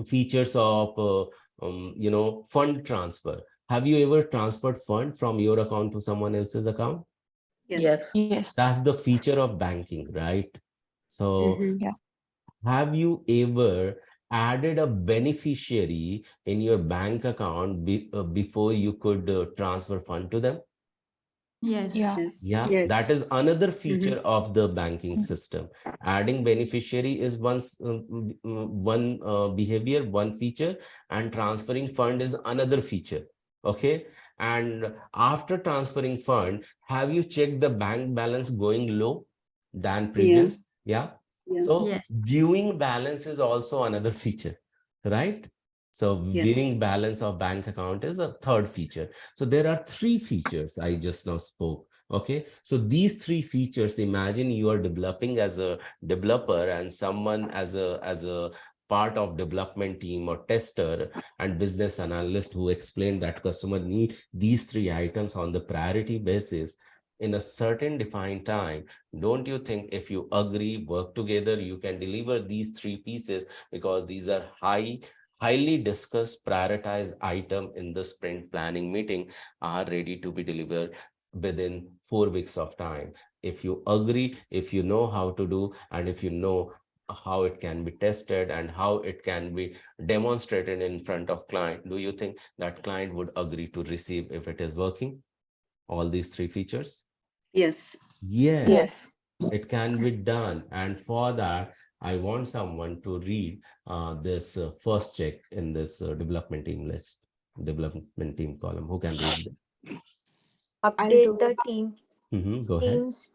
Speaker 1: features of fund transfer. Have you ever transferred fund from your account to someone else's account?
Speaker 2: Yes.
Speaker 3: Yes.
Speaker 1: That's the feature of banking, right? So
Speaker 3: Yeah.
Speaker 1: have you ever added a beneficiary in your bank account before you could transfer fund to them?
Speaker 6: Yes.
Speaker 3: Yeah.
Speaker 1: Yeah,
Speaker 9: Yes.
Speaker 1: that is another feature of the banking system. Adding beneficiary is one behavior, one feature, and transferring fund is another feature. Okay. And after transferring fund, have you checked the bank balance going low than previous? Yeah.
Speaker 2: Yeah.
Speaker 1: So
Speaker 6: Yes.
Speaker 1: viewing balance is also another feature, right? So
Speaker 2: Yes.
Speaker 1: viewing balance of bank account is a third feature. So there are three features I just now spoke. Okay, so these three features, imagine you are developing as a developer and someone as a part of development team or tester and business analyst who explained that customer need these three items on the priority basis in a certain defined time. Don't you think if you agree, work together, you can deliver these three pieces, because these are highly discussed, prioritized item in the sprint planning meeting, are ready to be delivered within 4 weeks of time. If you agree, if you know how to do, and if you know how it can be tested and how it can be demonstrated in front of client, do you think that client would agree to receive if it is working? All these three features?
Speaker 2: Yes.
Speaker 1: Yes.
Speaker 3: Yes.
Speaker 1: It can be done. And for that, I want someone to read this first check in this development team list, development team column. Who can read it?
Speaker 7: Update the team
Speaker 1: Go ahead.
Speaker 7: teams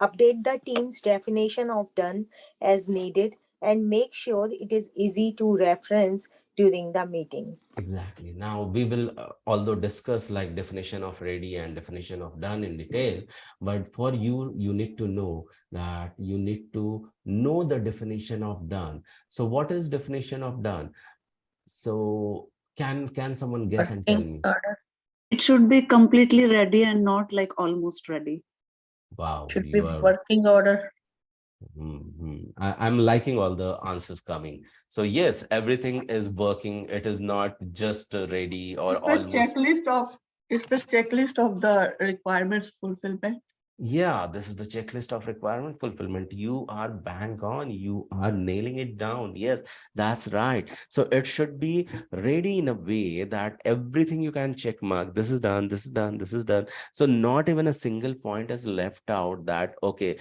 Speaker 7: update the team's definition of done as needed and make sure it is easy to reference during the meeting.
Speaker 1: Exactly. Now we will, although discuss like definition of ready and definition of done in detail, but for you, you need to know that you need to know the definition of done. So what is definition of done? So can someone guess and tell me?
Speaker 2: It should be completely ready and not like almost ready.
Speaker 1: Wow,
Speaker 10: Should be
Speaker 1: you are.
Speaker 10: working order.
Speaker 1: I'm liking all the answers coming. So yes, everything is working. It is not just ready or almost.
Speaker 9: It's the checklist of the requirements fulfillment.
Speaker 1: Yeah, this is the checklist of requirement fulfillment. You are bang on. You are nailing it down. Yes, that's right. So it should be ready in a way that everything you can check mark. This is done. This is done. This is done. So not even a single point is left out that, okay,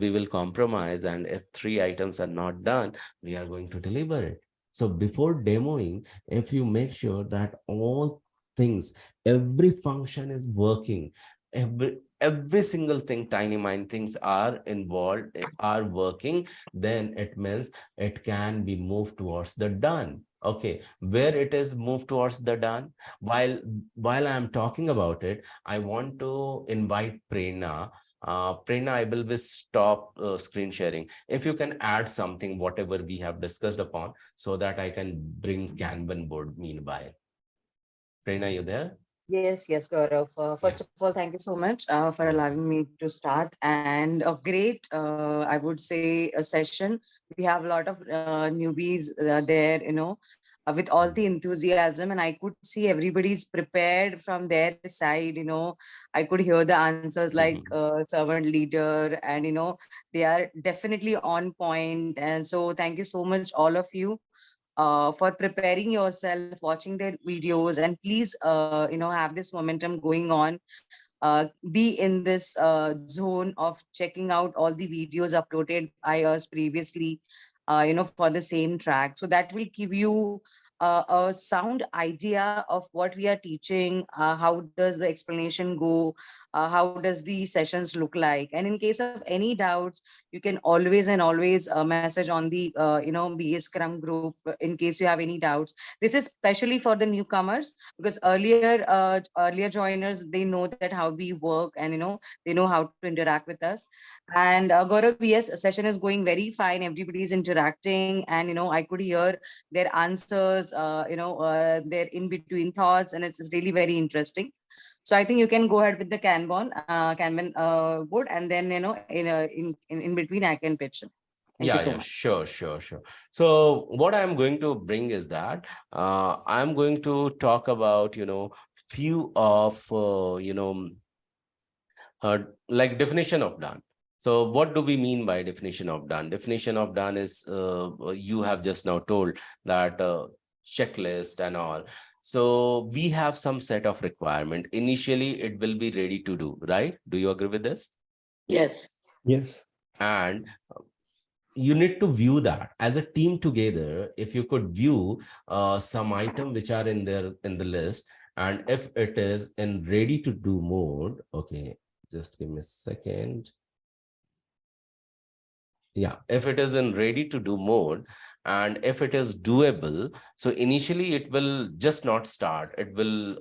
Speaker 1: we will compromise. And if three items are not done, we are going to deliver it. So before demoing, if you make sure that all things, every function is working, every single thing, tiny mind things are involved, are working, then it means it can be moved towards the done. Okay, where it is moved towards the done, while I'm talking about it, I want to invite Prerna. Prerna, I will be stop screen sharing. If you can add something, whatever we have discussed upon, so that I can bring Kanban board meanwhile. Prerna, you there?
Speaker 11: Yes, yes, Gaurav. First of all, thank you so much for allowing me to start. And a great, I would say, a session. We have a lot of newbies there, with all the enthusiasm, and I could see everybody's prepared from their side. I could hear the answers like servant leader, and they are definitely on point. And so, thank you so much, all of you, for preparing yourself, watching their videos, and please, have this momentum going on. Be in this zone of checking out all the videos uploaded by us previously, for the same track. So that will give you a sound idea of what we are teaching, how does the explanation go, how does the sessions look like. And in case of any doubts, you can always and always message on the BA Scrum group in case you have any doubts. This is especially for the newcomers, because earlier joiners, they know that how we work, and they know how to interact with us. And Gaurav, yes, a session is going very fine. Everybody is interacting, and I could hear their answers, their in between thoughts, and it's really very interesting. So I think you can go ahead with the Kanban board, and then in between I can pitch. Thank you so much.
Speaker 1: Sure. So what I'm going to bring is that I'm going to talk about few of like definition of done. So what do we mean by definition of done? Definition of done is you have just now told that checklist and all. So we have some set of requirement. Initially, it will be ready to do, right? Do you agree with this?
Speaker 10: Yes.
Speaker 5: Yes.
Speaker 1: And you need to view that as a team together. If you could view some item which are in there in the list, and if it is in ready to do mode, okay, just give me a second. Yeah, if it is in ready to do mode, and if it is doable, so initially it will just not start. It will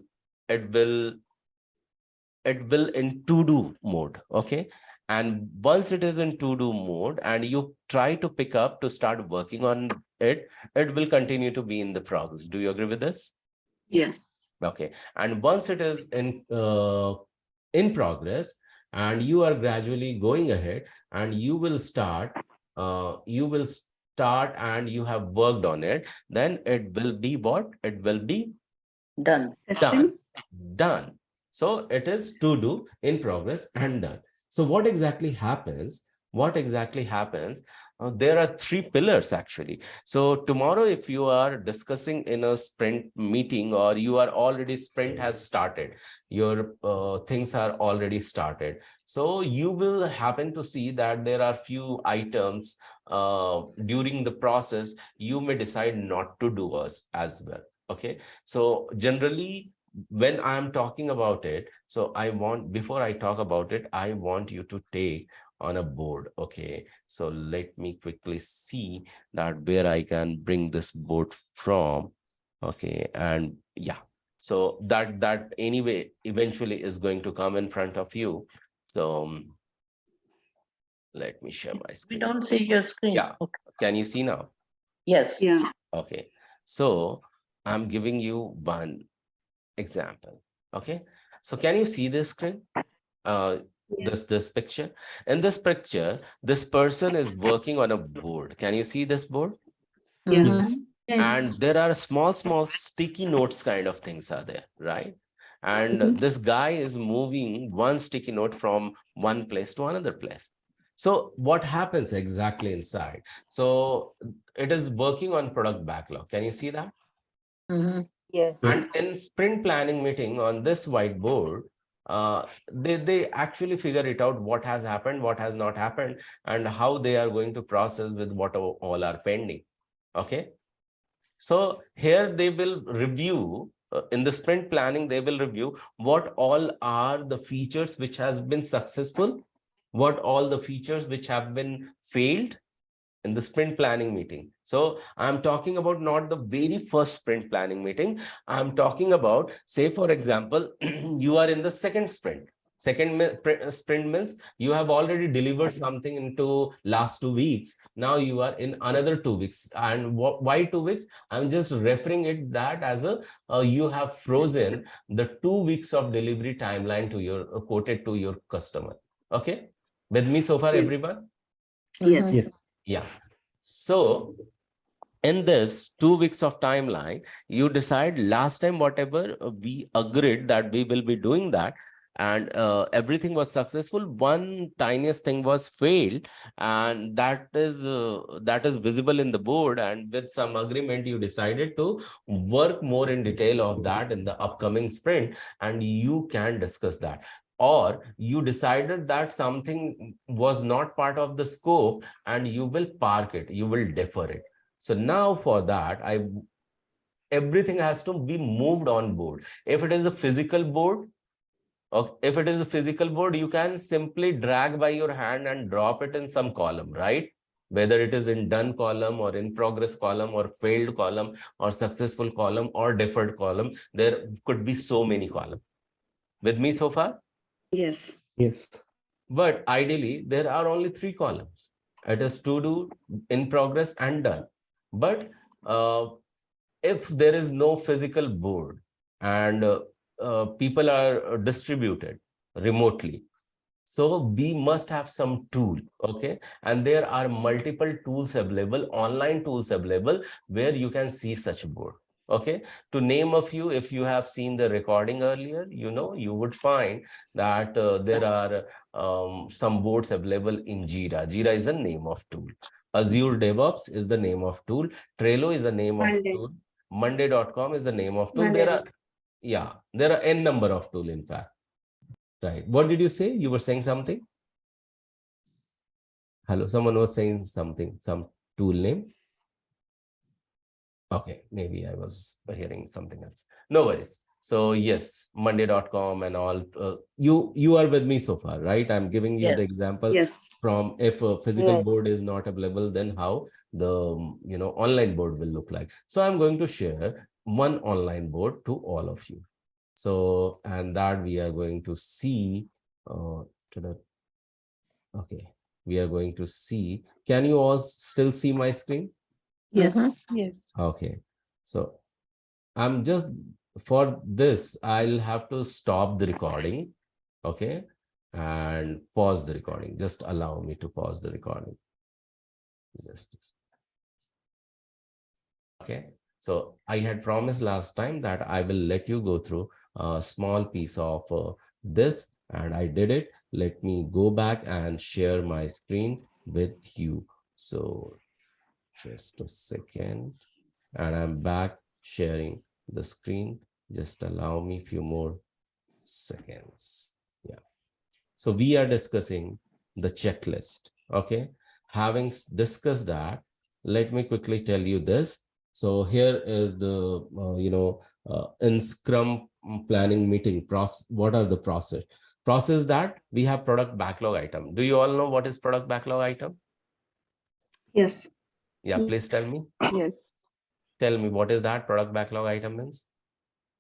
Speaker 1: in to do mode. Okay. And once it is in to do mode and you try to pick up to start working on it, it will continue to be in the progress. Do you agree with this?
Speaker 10: Yes.
Speaker 1: Okay. And once it is in progress and you are gradually going ahead and you will start and you have worked on it, then it will be what? It will be
Speaker 10: Done.
Speaker 1: Done. So it is to do, in progress, and done. So what exactly happens? There are three pillars actually. So tomorrow, if you are discussing in a sprint meeting, or you are already sprint has started, your things are already started. So you will happen to see that there are few items during the process you may decide not to do as well. Okay. So generally, when I'm talking about it, so before I talk about it, I want you to take on a board. Okay, so let me quickly see that where I can bring this board from. Okay, and yeah, so that anyway eventually is going to come in front of you. So let me share my screen.
Speaker 10: We don't see your screen.
Speaker 1: Yeah.
Speaker 10: Okay.
Speaker 1: Can you see now?
Speaker 10: Yes.
Speaker 2: Yeah.
Speaker 1: Okay, so I'm giving you one example. Okay, so can you see this screen? This picture. In this picture, this person is working on a board. Can you see this board?
Speaker 2: Yeah.
Speaker 1: And there are small sticky notes kind of things are there, right? And this guy is moving one sticky note from one place to another place. So what happens exactly inside? So it is working on product backlog. Can you see that?
Speaker 7: Yes.
Speaker 1: And in sprint planning meeting on this whiteboard, they actually figure it out, what has happened, what has not happened, and how they are going to process with what all are pending. Okay. So here they will review, in the sprint planning, they will review what all are the features which has been successful, what all the features which have been failed in the sprint planning meeting. So I'm talking about not the very first sprint planning meeting. I'm talking about, say, for example, you are in the second sprint. Sprint means you have already delivered something into last 2 weeks. Now you are in another 2 weeks. And why 2 weeks? I'm just referring it that as a you have frozen the 2 weeks of delivery timeline to your quoted to your customer. Okay, with me so far, everyone?
Speaker 2: Yes.
Speaker 8: Yes.
Speaker 1: Yeah. So in this 2 weeks of timeline, you decide last time whatever we agreed that we will be doing that, and everything was successful. One tiniest thing was failed, and that is visible in the board, and with some agreement you decided to work more in detail of that in the upcoming sprint, and you can discuss that. Or you decided that something was not part of the scope and you will park it, you will defer it. So now for that, everything has to be moved on board. If it is a physical board, or if it is a physical board, you can simply drag by your hand and drop it in some column, right? Whether it is in done column or in progress column or failed column or successful column or deferred column, there could be so many columns. With me so far?
Speaker 2: Yes.
Speaker 8: Yes.
Speaker 1: But ideally, there are only 3 columns. It is to do, in progress, and done. But if there is no physical board and people are distributed remotely, so we must have some tool, okay? And there are multiple tools available, online tools available, where you can see such board, okay? To name a few, if you have seen the recording earlier, you would find that there are some boards available in Jira. Jira is a name of tool. Azure DevOps is the name of tool. Trello is a name of tool. Monday.com is the name of tool. There are n number of tool, in fact. Right. What did you say? You were saying something? Hello, someone was saying something, some tool name. Okay, maybe I was hearing something else. No worries. So yes, Monday.com and all. You are with me so far, right? I'm giving you the example from if a physical board is not available, then how the online board will look like. So I'm going to share one online board to all of you. So, and that we are going to see okay, we are going to see. Can you all still see my screen?
Speaker 2: Yes.
Speaker 11: Yes.
Speaker 1: Okay. So I'm just, for this, I'll have to stop the recording. Okay. And pause the recording. Just allow me to pause the recording. Just okay. So I had promised last time that I will let you go through a small piece of this, and I did it. Let me go back and share my screen with you. So just a second, and I'm back sharing the screen. Just allow me a few more seconds. Yeah. So we are discussing the checklist. Okay. Having discussed that, let me quickly tell you this. So here is the, in Scrum planning meeting process. What are the process? Process that we have product backlog item. Do you all know what is product backlog item?
Speaker 2: Yes.
Speaker 1: Yeah, please tell me.
Speaker 9: Yes.
Speaker 1: Tell me, what is that product backlog item means?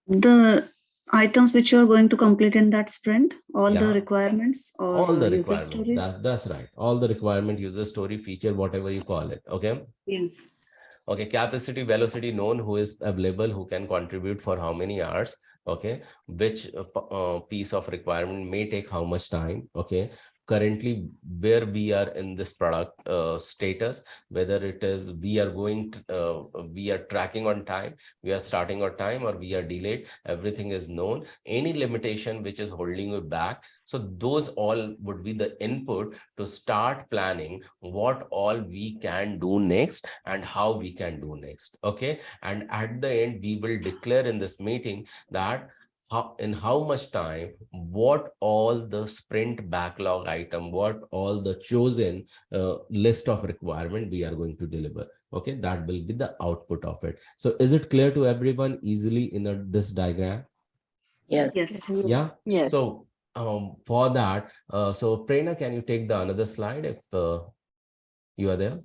Speaker 2: The items which you are going to complete in that sprint, all the requirements or
Speaker 1: all the
Speaker 2: user
Speaker 1: requirements.
Speaker 2: stories.
Speaker 1: That's right. All the requirement, user story, feature, whatever you call it. Okay.
Speaker 2: Yeah.
Speaker 1: Okay, capacity, velocity known, who is available, who can contribute for how many hours. Okay, which piece of requirement may take how much time. Okay, currently where we are in this product status, whether it is we are going to, we are tracking on time, we are starting on time, or we are delayed. Everything is known. Any limitation which is holding you back, so those all would be the input to start planning what all we can do next and how we can do next. Okay, and at the end we will declare in this meeting that in how much time, what all the sprint backlog item, what all the chosen list of requirement we are going to deliver. Okay, that will be the output of it. So is it clear to everyone easily in this diagram?
Speaker 10: Yes.
Speaker 2: Yes.
Speaker 1: Yeah.
Speaker 9: Yes.
Speaker 1: So for that, so Prerna, can you take the another slide if you are there?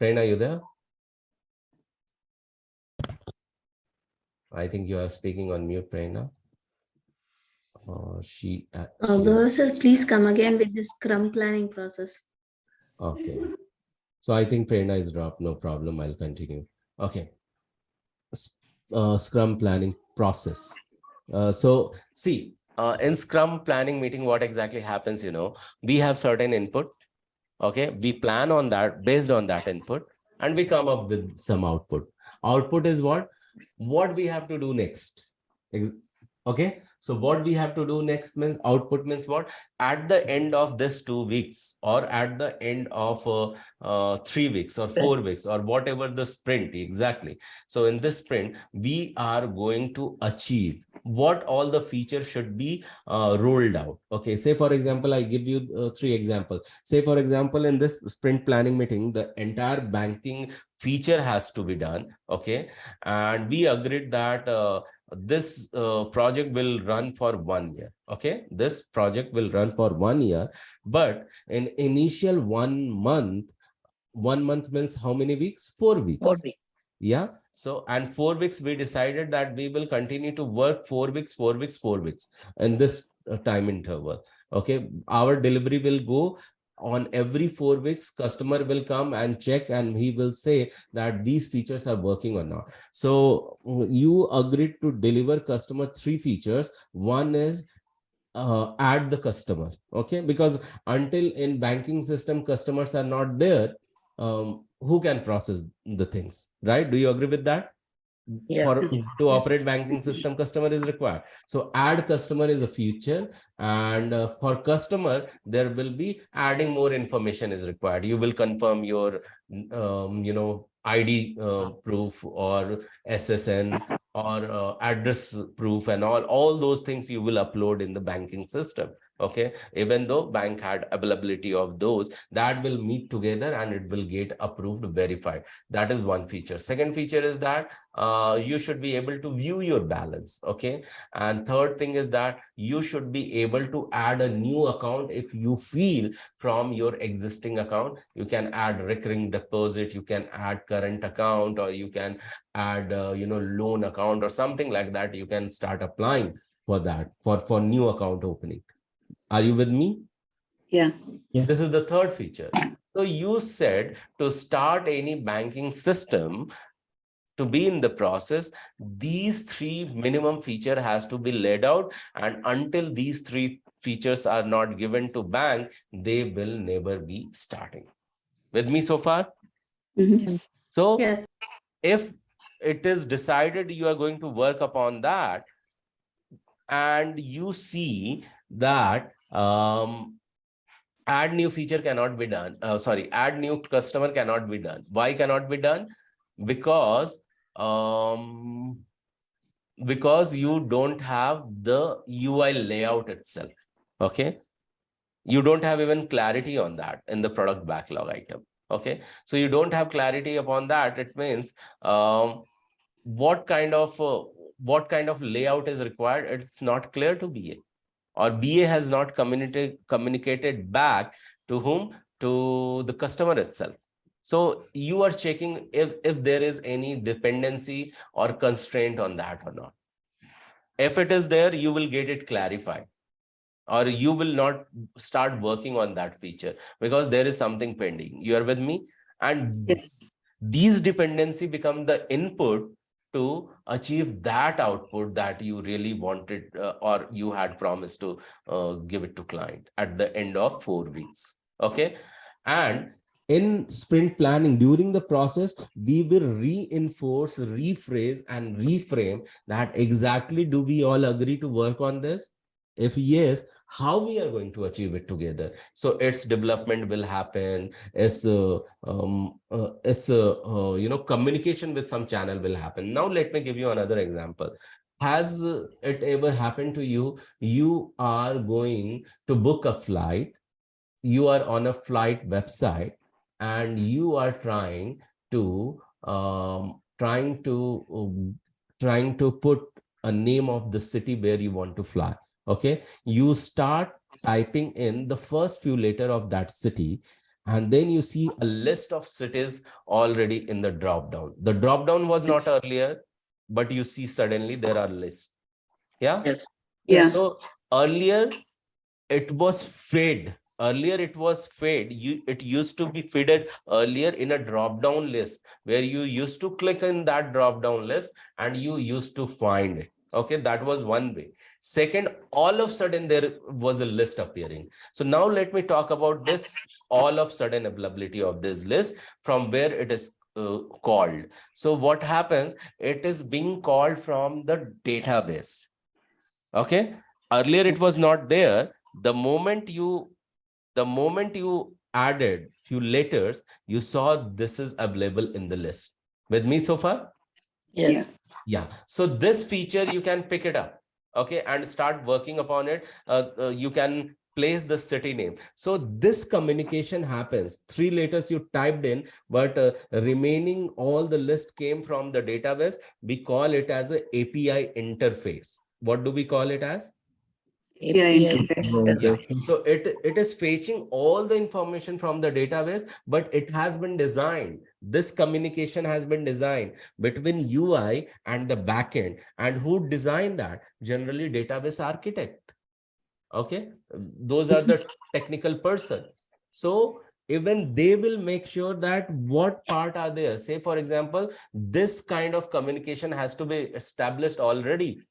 Speaker 1: Prerna, you there? I think you are speaking on mute, Prerna. She
Speaker 12: Gaurav sir, please come again with the Scrum planning process.
Speaker 1: Okay. So I think Prerna is dropped. No problem. I'll continue. Okay. Scrum planning process. So see, in Scrum planning meeting, what exactly happens, we have certain input. Okay. We plan on that, based on that input, and we come up with some output. Output is what we have to do next. Okay. So what we have to do next means output means what? At the end of this 2 weeks, or at the end of 3 weeks or 4 weeks, or whatever the sprint exactly. So in this sprint, we are going to achieve what all the features should be rolled out. Okay. Say for example, I give you 3 examples. Say for example, in this sprint planning meeting, the entire banking feature has to be done. Okay. And we agreed that this project will run for 1 year. Okay. This project will run for 1 year, but in initial 1 month, 1 month means how many weeks? 4 weeks.
Speaker 10: 4 weeks.
Speaker 1: Yeah. So, and 4 weeks, we decided that we will continue to work 4 weeks, 4 weeks, 4 weeks in this time interval. Okay. Our delivery will go on every 4 weeks. Customer will come and check, and he will say that these features are working or not. So you agreed to deliver customer 3 features. One is add the customer. Okay. Because until in banking system, customers are not there, who can process the things, right? Do you agree with that?
Speaker 10: Yeah.
Speaker 1: To operate banking system, customer is required. So add customer is a feature, and for customer, there will be adding more information is required. You will confirm your ID proof, or SSN, or address proof, and all those things you will upload in the banking system. Okay. Even though bank had availability of those, that will meet together and it will get approved, verified. That is one feature. Second feature is that you should be able to view your balance. Okay. And third thing is that you should be able to add a new account if you feel from your existing account. You can add recurring deposit, you can add current account, or you can add loan account or something like that. You can start applying for that, for new account opening. Are you with me?
Speaker 2: Yeah.
Speaker 1: This is the third feature. So you said to start any banking system, to be in the process, these 3 minimum feature has to be laid out, and until these 3 features are not given to bank, they will never be starting. With me so far?
Speaker 2: Yes.
Speaker 1: So
Speaker 12: Yes.
Speaker 1: if it is decided you are going to work upon that, and you see that add new feature cannot be done, add new customer cannot be done. Why cannot be done? Because you don't have the UI layout itself. Okay. You don't have even clarity on that in the product backlog item. Okay. So you don't have clarity upon that. It means what kind of layout is required, it's not clear to BA, or BA has not communicated back to whom? To the customer itself. So you are checking if there is any dependency or constraint on that or not. If it is there, you will get it clarified, or you will not start working on that feature because there is something pending. You are with me? And
Speaker 2: Yes.
Speaker 1: these dependency become the input to achieve that output that you really wanted, or you had promised to give it to client at the end of 4 weeks. Okay. And in sprint planning, during the process, we will reinforce, rephrase, and reframe that exactly do we all agree to work on this? If yes, how we are going to achieve it together. So its development will happen, its communication with some channel will happen. Now let me give you another example. Has it ever happened to you? You are going to book a flight, you are on a flight website, and you are trying to put a name of the city where you want to fly. Okay. You start typing in the first few letters of that city, and then you see a list of cities already in the drop down. The drop down was not earlier, but you see suddenly there are lists. Yeah.
Speaker 10: Yes.
Speaker 2: Yeah.
Speaker 1: So Earlier, it was fed. Earlier, it was fed. It used to be fed earlier in a drop-down list where you used to click in that drop-down list and you used to find it. Okay, that was one way. Second, all of a sudden there was a list appearing. So now let me talk about this all of a sudden availability of this list from where it is called. So what happens? It is being called from the database. Okay, earlier it was not there. The moment you added few letters, you saw this is available in the list. With me so far?
Speaker 10: Yes.
Speaker 1: Yeah. So this feature you can pick it up, okay, and start working upon it. You can place the city name. So this communication happens. 3 letters you typed in, but remaining all the list came from the database. We call it as an API interface. What do we call it as?
Speaker 10: API
Speaker 2: interface.
Speaker 1: Yeah. So it is fetching all the information from the database, but it has been designed. This communication has been designed between UI and the backend. And who designed that? Generally, database architect. Okay. Those are the technical person. So even they will make sure that what part are there. Say, for example, this kind of communication has to be established already.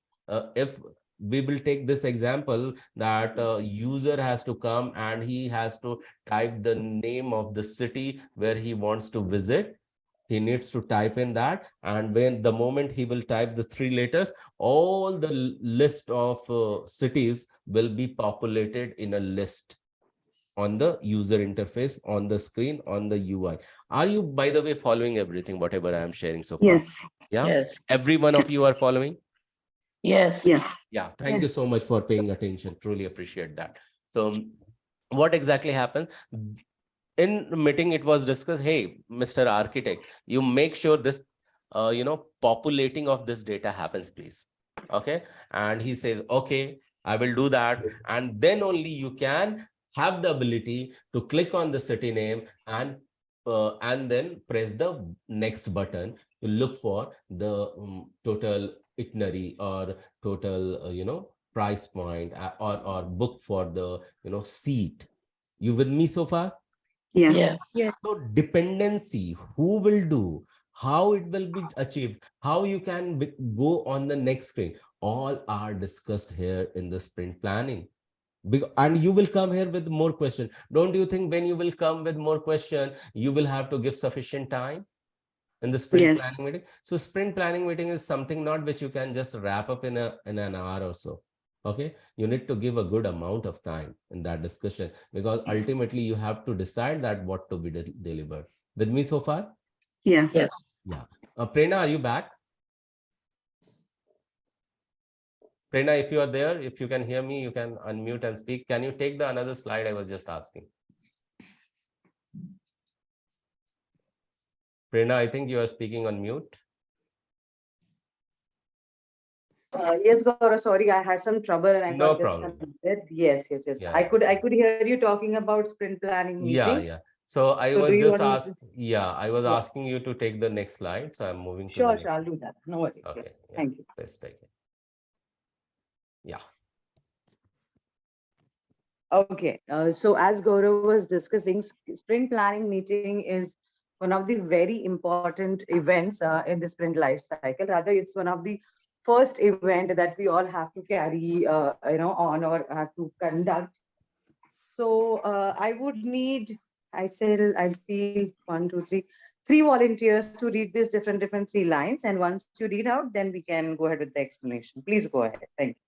Speaker 1: If we will take this example that user has to come and he has to type the name of the city where he wants to visit. He needs to type in that, and when the moment he will type the 3 letters, all the list of cities will be populated in a list on the user interface, on the screen, on the UI. Are you, by the way, following everything, whatever I am sharing so far?
Speaker 2: Yes.
Speaker 1: Yeah.
Speaker 10: Yes.
Speaker 1: Every one of you are following?
Speaker 10: Yes.
Speaker 2: Yeah.
Speaker 1: Yeah. Thank you so much for paying attention. Truly appreciate that. So what exactly happened? In the meeting, it was discussed, hey, Mr. Architect, you make sure this, populating of this data happens, please. Okay. And he says, okay, I will do that. And then only you can have the ability to click on the city name and then press the next button to look for the total itinerary or total, price point or book for the, seat. You with me so far?
Speaker 2: Yeah.
Speaker 10: Yeah.
Speaker 1: So dependency, who will do, how it will be achieved, how you can go on the next screen, all are discussed here in the sprint planning. And you will come here with more question. Don't you think when you will come with more question, you will have to give sufficient time in the sprint planning meeting? So sprint planning meeting is something not which you can just wrap up in an hour or so. Okay, you need to give a good amount of time in that discussion, because ultimately you have to decide that what to be delivered. With me so far?
Speaker 2: Yeah.
Speaker 10: Yes.
Speaker 1: Yeah. Prerna, are you back? Prerna, if you are there, if you can hear me, you can unmute and speak. Can you take the another slide I was just asking? Prerna, I think you are speaking on mute.
Speaker 11: Yes, Gaurav, sorry, I had some trouble and I
Speaker 1: No
Speaker 11: got
Speaker 1: problem.
Speaker 11: disconnected. Yes.
Speaker 1: Yeah,
Speaker 11: I
Speaker 1: yeah.
Speaker 11: could hear you talking about sprint planning meeting.
Speaker 1: Yeah. So I
Speaker 11: So
Speaker 1: was
Speaker 11: do you
Speaker 1: just
Speaker 11: want me
Speaker 1: I was asking you to take the next slide. So I'm moving to the
Speaker 11: Sure,
Speaker 1: next.
Speaker 11: I'll do that. No worries.
Speaker 1: Okay.
Speaker 11: Yeah.
Speaker 1: Yeah.
Speaker 11: Thank you.
Speaker 1: Let's take it. Yeah.
Speaker 11: Okay. So as Gaurav was discussing, sprint planning meeting is one of the very important events in the sprint life cycle. Rather, it's one of the first event that we all have to carry, on or have to conduct. So I would need, I feel 1, 2, 3, 3 volunteers to read these different 3 lines. And once you read out, then we can go ahead with the explanation. Please go ahead. Thank you.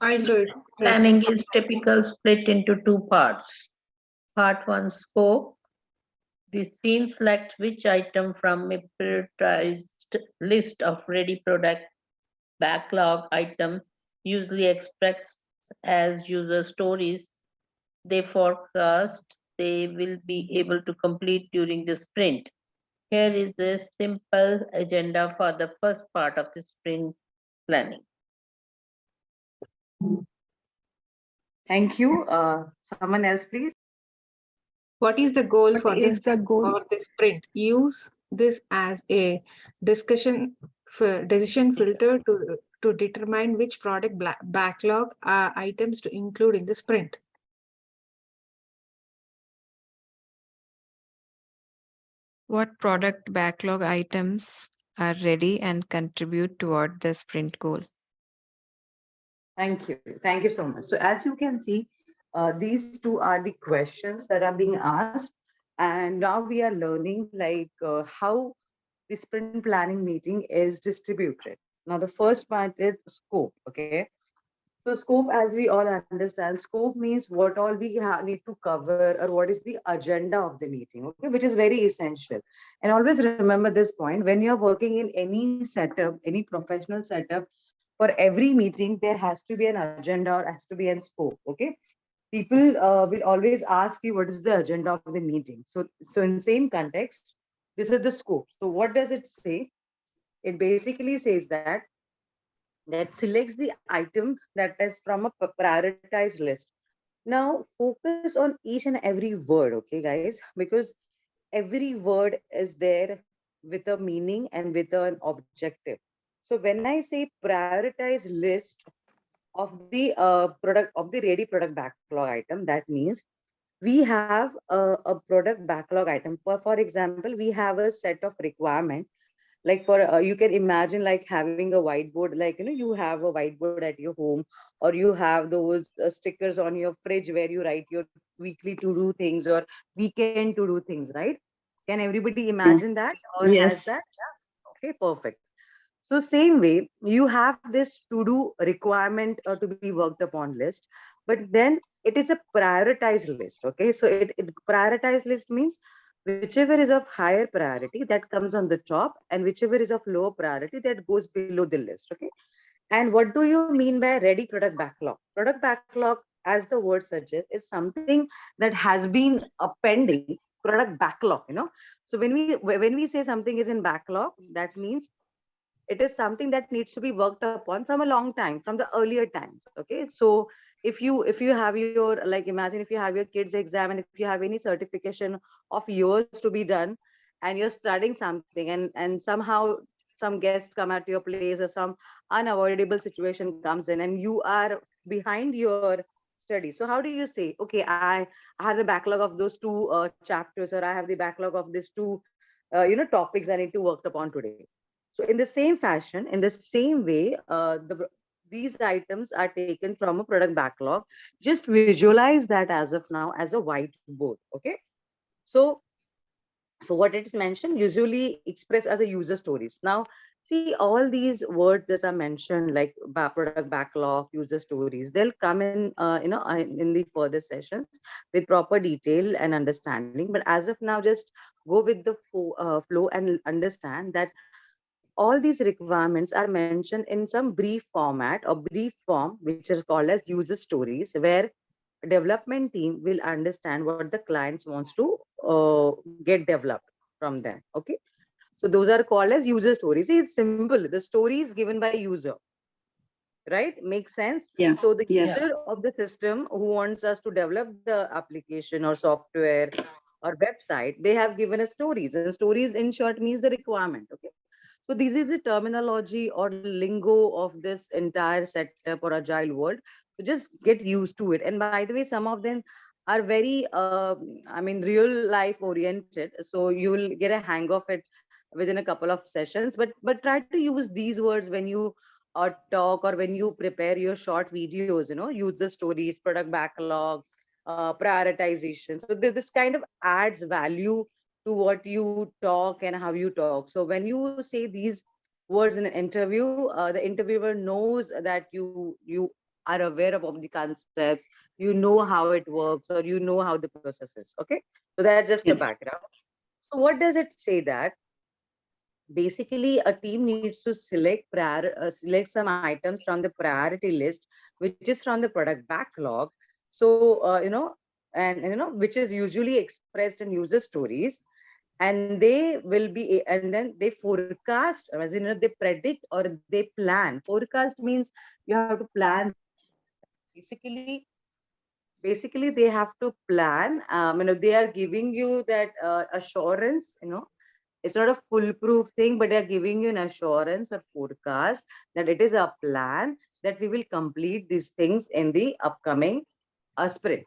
Speaker 6: I'll do it.
Speaker 10: Planning is typical split into 2 parts. Part 1, scope. The team selects which item from a prioritized list of ready product backlog item, usually expressed as user stories, they forecast they will be able to complete during the sprint. Here is a simple agenda for the first part of the sprint planning.
Speaker 11: Thank you. Someone else, please.
Speaker 6: What is the goal for this sprint? Use this as a decision filter to to determine which product backlog items to include in the sprint?
Speaker 13: What product backlog items are ready and contribute toward the sprint goal?
Speaker 11: Thank you. Thank you so much. So as you can see, these two are the questions that are being asked. And now we are learning how the sprint planning meeting is distributed. Now, the first part is scope. Okay. So scope, as we all understand, scope means what all we need to cover or what is the agenda of the meeting, okay, which is very essential. And always remember this point, when you're working in any setup, any professional setup, for every meeting, there has to be an agenda or has to be a scope, okay? People will always ask you what is the agenda of the meeting. So in same context, this is the scope. So what does it say? It basically says that selects the item that is from a prioritized list. Now, focus on each and every word, okay, guys, because every word is there with a meaning and with an objective. So when I say prioritize list of the product of the ready product backlog item, that means we have a product backlog item. For example, we have a set of requirement, like for you can imagine like having a whiteboard, like you have a whiteboard at your home, or you have those stickers on your fridge where you write your weekly to do things or weekend to do things, right? Can everybody imagine that or has
Speaker 2: Yes.
Speaker 11: that? Yeah. Okay, perfect. So same way, you have this to do requirement to be worked upon list, but then it is a prioritized list. Okay, so it prioritized list means whichever is of higher priority that comes on the top, and whichever is of lower priority that goes below the list. Okay, and what do you mean by ready product backlog? Product backlog, as the word suggests, is something that has been pending. Product backlog, So when we say something is in backlog, that means it is something that needs to be worked upon from a long time, from the earlier times. Okay, so if you have your, like, imagine if you have your kids exam and if you have any certification of yours to be done, and you're studying something, and somehow some guests come at your place or some unavoidable situation comes in and you are behind your study. So how do you say, okay, I have the backlog of those two chapters, or I have the backlog of these two topics I need to work upon today. So in the same fashion, in the same way, these items are taken from a product backlog. Just visualize that as of now as a whiteboard. Okay. So what it is mentioned usually expressed as a user stories. Now, see all these words that are mentioned like product backlog, user stories, they'll come in, in the further sessions with proper detail and understanding. But as of now, just go with the flow and understand that all these requirements are mentioned in some brief format or brief form, which is called as user stories, where development team will understand what the clients wants to get developed from them. Okay, so those are called as user stories. See, it's simple. The story is given by user, right? Makes sense.
Speaker 2: Yeah.
Speaker 11: So the
Speaker 2: Yes.
Speaker 11: user of the system who wants us to develop the application or software or website, they have given us stories, and stories in short means the requirement. Okay, so this is the terminology or lingo of this entire setup or agile world. So just get used to it. And by the way, some of them are very, real life oriented. So you will get a hang of it within a couple of sessions. But try to use these words when you talk or when you prepare your short videos. User stories, product backlog, prioritization. So this kind of adds value to what you talk and how you talk. So when you say these words in an interview, the interviewer knows that you are aware of all the concepts, you know how it works, or you know how the process is. Okay, so that's just the
Speaker 2: Yes.
Speaker 11: background. So what does it say? That basically a team needs to select some items from the priority list, which is from the product backlog. So which is usually expressed in user stories, and they will be, and then they forecast, as in, they predict or they plan. Forecast means you have to plan. basically Basically they have to plan. They are giving you that assurance, It's not a foolproof thing, but they're giving you an assurance, a forecast that it is a plan that we will complete these things in the upcoming sprint.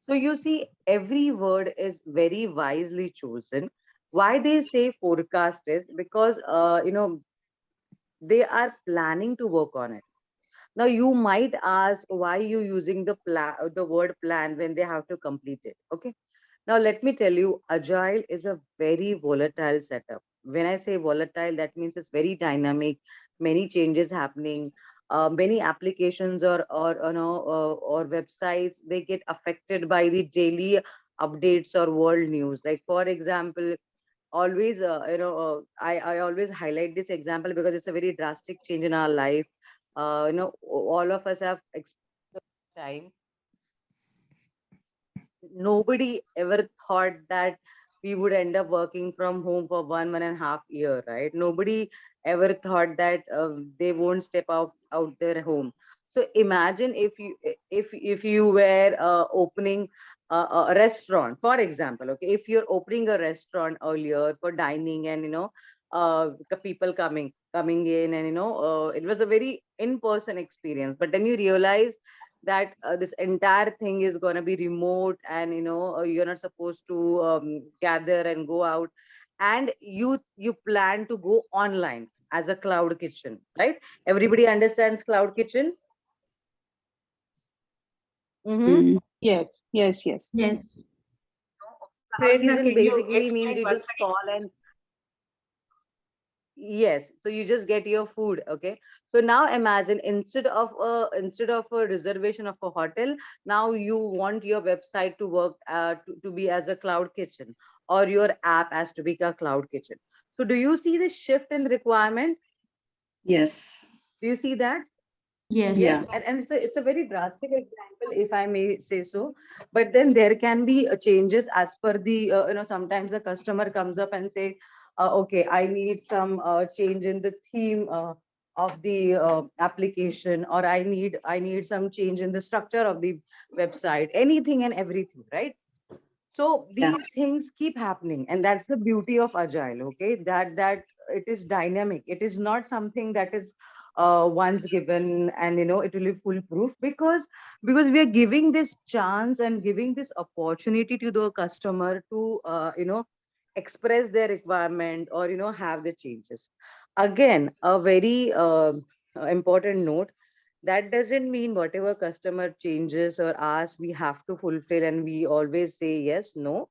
Speaker 11: So you see, every word is very wisely chosen. Why they say forecast is because, they are planning to work on it. Now you might ask why you using the word plan when they have to complete it. Okay. Now let me tell you, Agile is a very volatile setup. When I say volatile, that means it's very dynamic, many changes happening, many applications or websites, they get affected by the daily updates or world news. Like for example, always I always highlight this example because it's a very drastic change in our life. All of us have experienced time. Nobody ever thought that we would end up working from home for 1.5 year, right? Nobody ever thought that they won't step out their home. So imagine if you were opening a restaurant, for example. Okay, if you're opening a restaurant earlier for dining, and the people coming in, and it was a very in-person experience, but then you realize that this entire thing is going to be remote, and you're not supposed to gather and go out, and you plan to go online as a cloud kitchen, right? Everybody understands cloud kitchen.
Speaker 6: Yes, yes, yes.
Speaker 12: Yes.
Speaker 11: Cloud
Speaker 6: Prerna,
Speaker 11: kitchen
Speaker 6: can you
Speaker 11: basically means
Speaker 6: explain
Speaker 11: you
Speaker 6: once
Speaker 11: just call and yes, so you just get your food. Okay, so now imagine, instead of a reservation of a hotel, now you want your website to work to be as a cloud kitchen, or your app has to be a cloud kitchen. So do you see the shift in requirement?
Speaker 2: Yes.
Speaker 11: Do you see that?
Speaker 12: Yes.
Speaker 11: Yes, and it's a very drastic example, if I may say so. But then there can be changes as per the, sometimes a customer comes up and say, okay, I need some change in the theme of the application, or I need some change in the structure of the website, anything and everything, right? So
Speaker 2: Yeah.
Speaker 11: these things keep happening, and that's the beauty of Agile. Okay, that it is dynamic. It is not something that is once given, and it will be foolproof, because we are giving this chance and giving this opportunity to the customer to express their requirement, or have the changes. Again, a very important note, that doesn't mean whatever customer changes or asks we have to fulfill and we always say yes. No,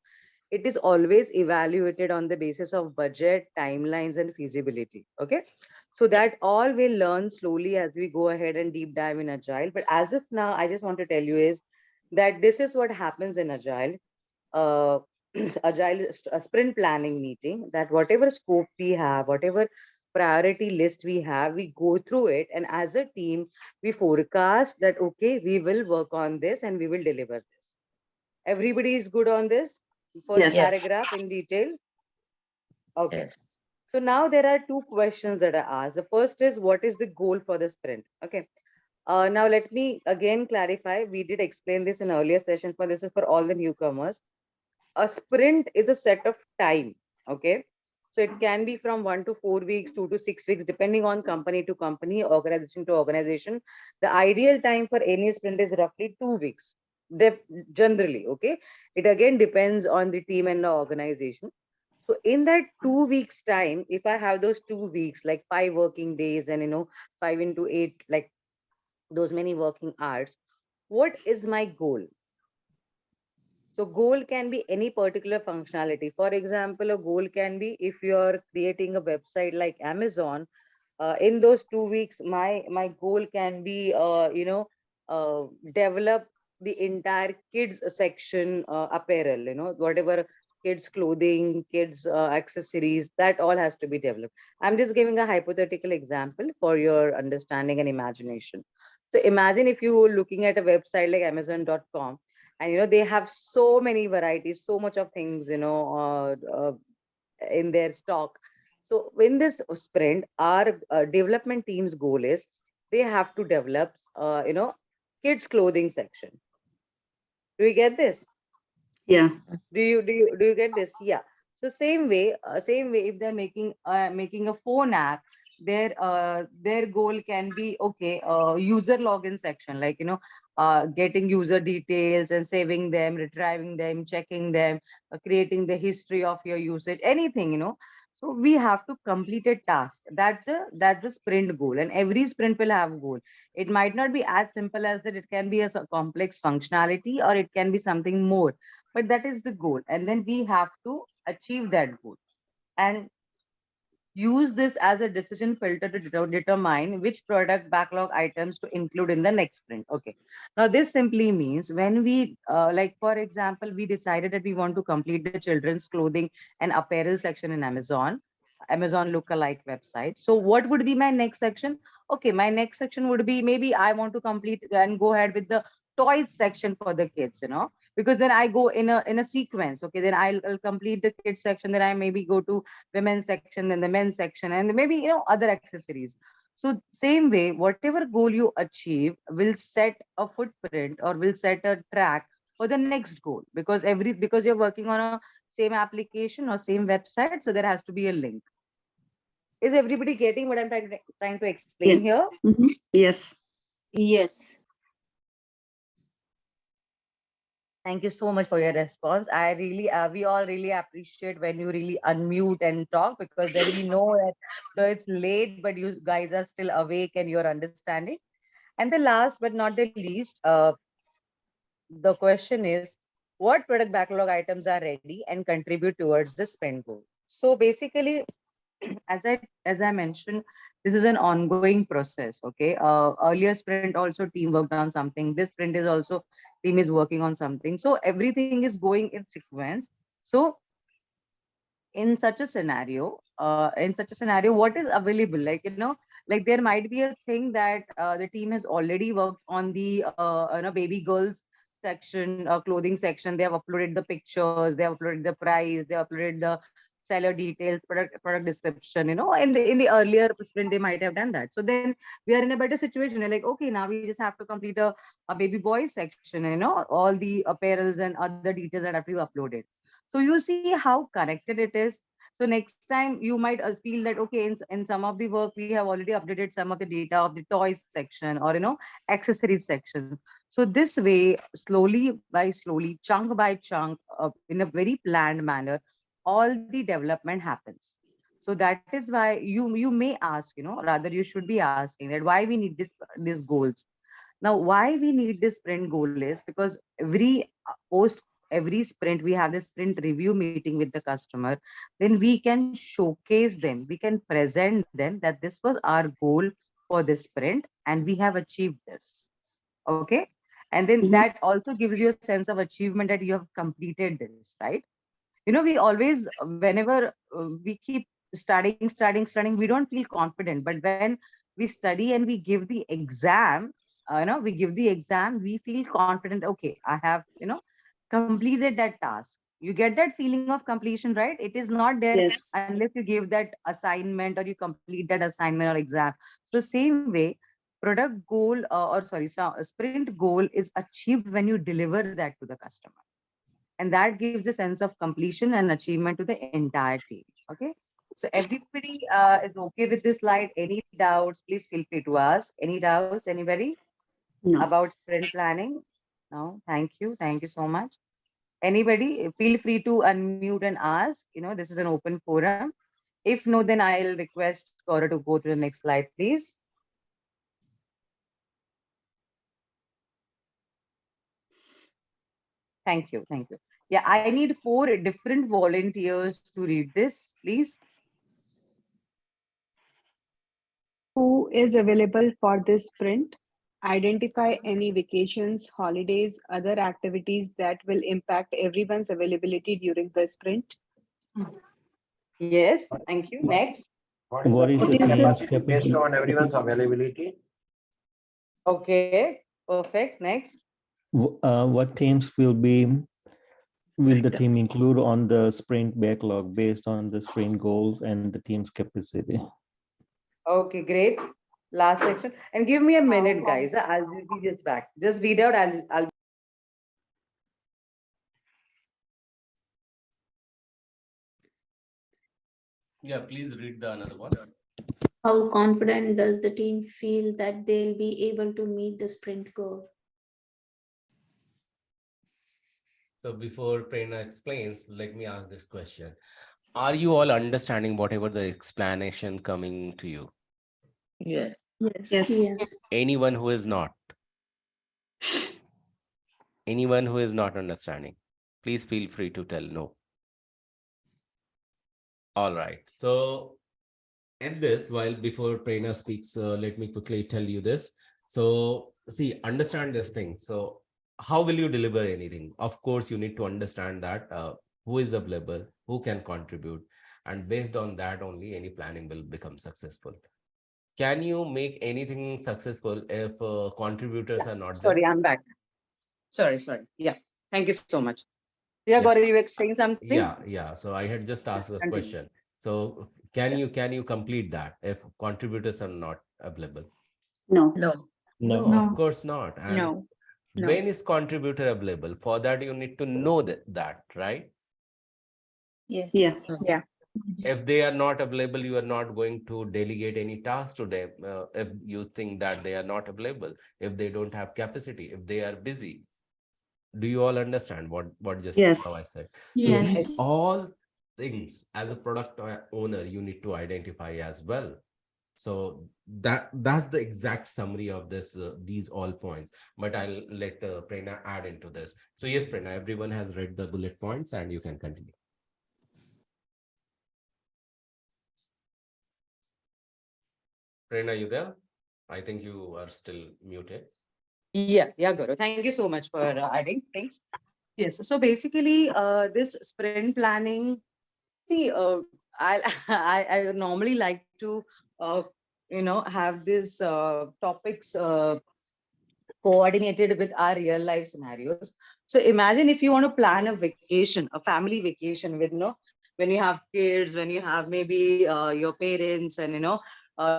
Speaker 11: it is always evaluated on the basis of budget, timelines, and feasibility. Okay, so that all we'll learn slowly as we go ahead and deep dive in Agile. But as of now, I just want to tell you is that this is what happens in Agile. uh, Agile is a sprint planning meeting, that whatever scope we have, whatever priority list we have, we go through it, and as a team we forecast that okay, we will work on this and we will deliver this. Everybody is good on this first
Speaker 2: Yes.
Speaker 11: paragraph in detail? Okay.
Speaker 10: Yes.
Speaker 11: So now there are two questions that are asked. The first is, what is the goal for the sprint? Okay. Now let me again clarify. We did explain this in earlier sessions, but this is for all the newcomers. A sprint is a set of time. Okay, so it can be from 1 to 4 weeks, 2 to 6 weeks, depending on company to company, organization to organization. The ideal time for any sprint is roughly 2 weeks, generally. Okay, it again depends on the team and the organization. So in that 2 weeks time, if I have those 2 weeks, like 5 working days, and 5 into 8, like those many working hours, what is my goal? So goal can be any particular functionality. For example, a goal can be, if you're creating a website like Amazon, in those 2 weeks, my goal can be, develop the entire kids section apparel, whatever kids clothing, kids accessories, that all has to be developed. I'm just giving a hypothetical example for your understanding and imagination. So imagine if you were looking at a website like Amazon.com, and they have so many varieties, so much of things, in their stock. So in this sprint, our development team's goal is, they have to develop kids clothing section. Do you get this?
Speaker 2: Yeah.
Speaker 11: Do you get this? Yeah. So same way, if they're making a phone app, their goal can be, okay, user login section, like, getting user details and saving them, retrieving them, checking them, creating the history of your usage, anything, So we have to complete a task. That's a sprint goal, and every sprint will have a goal. It might not be as simple as that. It can be a complex functionality, or it can be something more, but that is the goal. And then we have to achieve that goal and use this as a decision filter to determine which product backlog items to include in the next sprint. Okay, now this simply means when we like, for example, we decided that we want to complete the children's clothing and apparel section in Amazon lookalike website. So what would be my next section? Okay, my next section would be, maybe I want to complete and go ahead with the toys section for the kids, because then I go in a sequence. Okay, then I'll complete the kids section, then I maybe go to women's section, then the men's section, and maybe other accessories. So same way, whatever goal you achieve will set a footprint or will set a track for the next goal, because you're working on a same application or same website, so there has to be a link. Is everybody getting what I'm trying to explain here?
Speaker 2: Yes.
Speaker 7: Yes.
Speaker 11: Thank you so much for your response. I really, we all really appreciate when you really unmute and talk, because then we know that though it's late, but you guys are still awake and you're understanding. And the last but not the least, the question is, what product backlog items are ready and contribute towards the sprint goal? So basically, as I mentioned, this is an ongoing process. Okay, earlier sprint also team worked on something. This sprint is also team is working on something. So everything is going in sequence. So in such a scenario, what is available? Like, like there might be a thing that the team has already worked on the baby girls section, clothing section. They have uploaded the pictures, they have uploaded the price, they have uploaded the seller details, product description. In the earlier sprint they might have done that. So then we are in a better situation. We're like, okay, now we just have to complete a baby boy section, all the apparels and other details that have to be uploaded. So you see how connected it is. So next time you might feel that, okay, in some of the work we have already updated some of the data of the toys section, or accessories section. So this way, slowly by slowly, chunk by chunk, in a very planned manner, all the development happens. So that is why you may ask, rather you should be asking that why we need these goals. Now, why we need this sprint goal is because every sprint we have this sprint review meeting with the customer. Then we can showcase them, we can present them that this was our goal for this sprint and we have achieved this. Okay, and then that also gives you a sense of achievement that you have completed this, right? We always, whenever we keep studying, we don't feel confident. But when we study and we give the exam, we feel confident. Okay, I have, completed that task. You get that feeling of completion, right? It is not there
Speaker 2: Yes.
Speaker 11: unless you give that assignment or you complete that assignment or exam. So same way, product goal sprint goal is achieved when you deliver that to the customer. And that gives a sense of completion and achievement to the entire team. Okay, so everybody is okay with this slide? Any doubts? Please feel free to ask. Any doubts, anybody?
Speaker 2: No.
Speaker 11: About sprint planning? No, thank you so much. Anybody, feel free to unmute and ask. This is an open forum. If no, then I'll request Cora to go to the next slide, please. Thank you. Yeah, I need 4 different volunteers to read this, please.
Speaker 6: Who is available for this sprint? Identify any vacations, holidays, other activities that will impact everyone's availability during the sprint.
Speaker 11: Yes, thank you. Next.
Speaker 8: What is the capacity based on everyone's availability?
Speaker 11: Okay, perfect. Next.
Speaker 14: What themes will the team include on the sprint backlog based on the sprint goals and the team's capacity?
Speaker 11: Okay, great. Last section. And give me a minute, guys. I'll be just back. Just read out. I'll
Speaker 1: Yeah, please read the another one.
Speaker 12: How confident does the team feel that they'll be able to meet the sprint goal?
Speaker 1: So before Prerna explains, let me ask this question. Are you all understanding whatever the explanation coming to you?
Speaker 10: Yeah.
Speaker 2: Yes.
Speaker 12: Yes.
Speaker 1: Anyone who is not? Anyone who is not understanding, please feel free to tell no. All right. So in this, while before Prerna speaks, let me quickly tell you this. So see, understand this thing. So how will you deliver anything? Of course, you need to understand that who is available, who can contribute. And based on that, only any planning will become successful. Can you make anything successful if contributors are not there?
Speaker 11: Sorry, I'm back. Sorry. Yeah. Thank you so much. Yeah,
Speaker 1: Yeah.
Speaker 11: Gauri, you were saying something?
Speaker 1: Yeah. So I had just asked a
Speaker 11: Continue.
Speaker 1: question. So can you complete that if contributors are not available?
Speaker 2: No.
Speaker 10: No.
Speaker 14: No.
Speaker 1: Of course not. And
Speaker 11: No.
Speaker 1: when is contributor available? For that, you need to know that, right?
Speaker 7: Yes.
Speaker 2: Yeah.
Speaker 11: Yeah.
Speaker 1: If they are not available, you are not going to delegate any task to them. If you think that they are not available, if they don't have capacity, if they are busy. Do you all understand what just
Speaker 2: Yes.
Speaker 1: now I said? So
Speaker 12: Yes.
Speaker 1: these all things as a product owner, you need to identify as well. So that's the exact summary of this these all points. But I'll let Prerna add into this. So yes, Prerna, everyone has read the bullet points and you can continue. Prerna, you there? I think you are still muted.
Speaker 11: Yeah, Gaurav. Thank you so much for adding things. Yes. So basically, this sprint planning, see, I, I normally like to, have these topics coordinated with our real life scenarios. So imagine if you want to plan a vacation, a family vacation with, when you have kids, when you have maybe your parents and,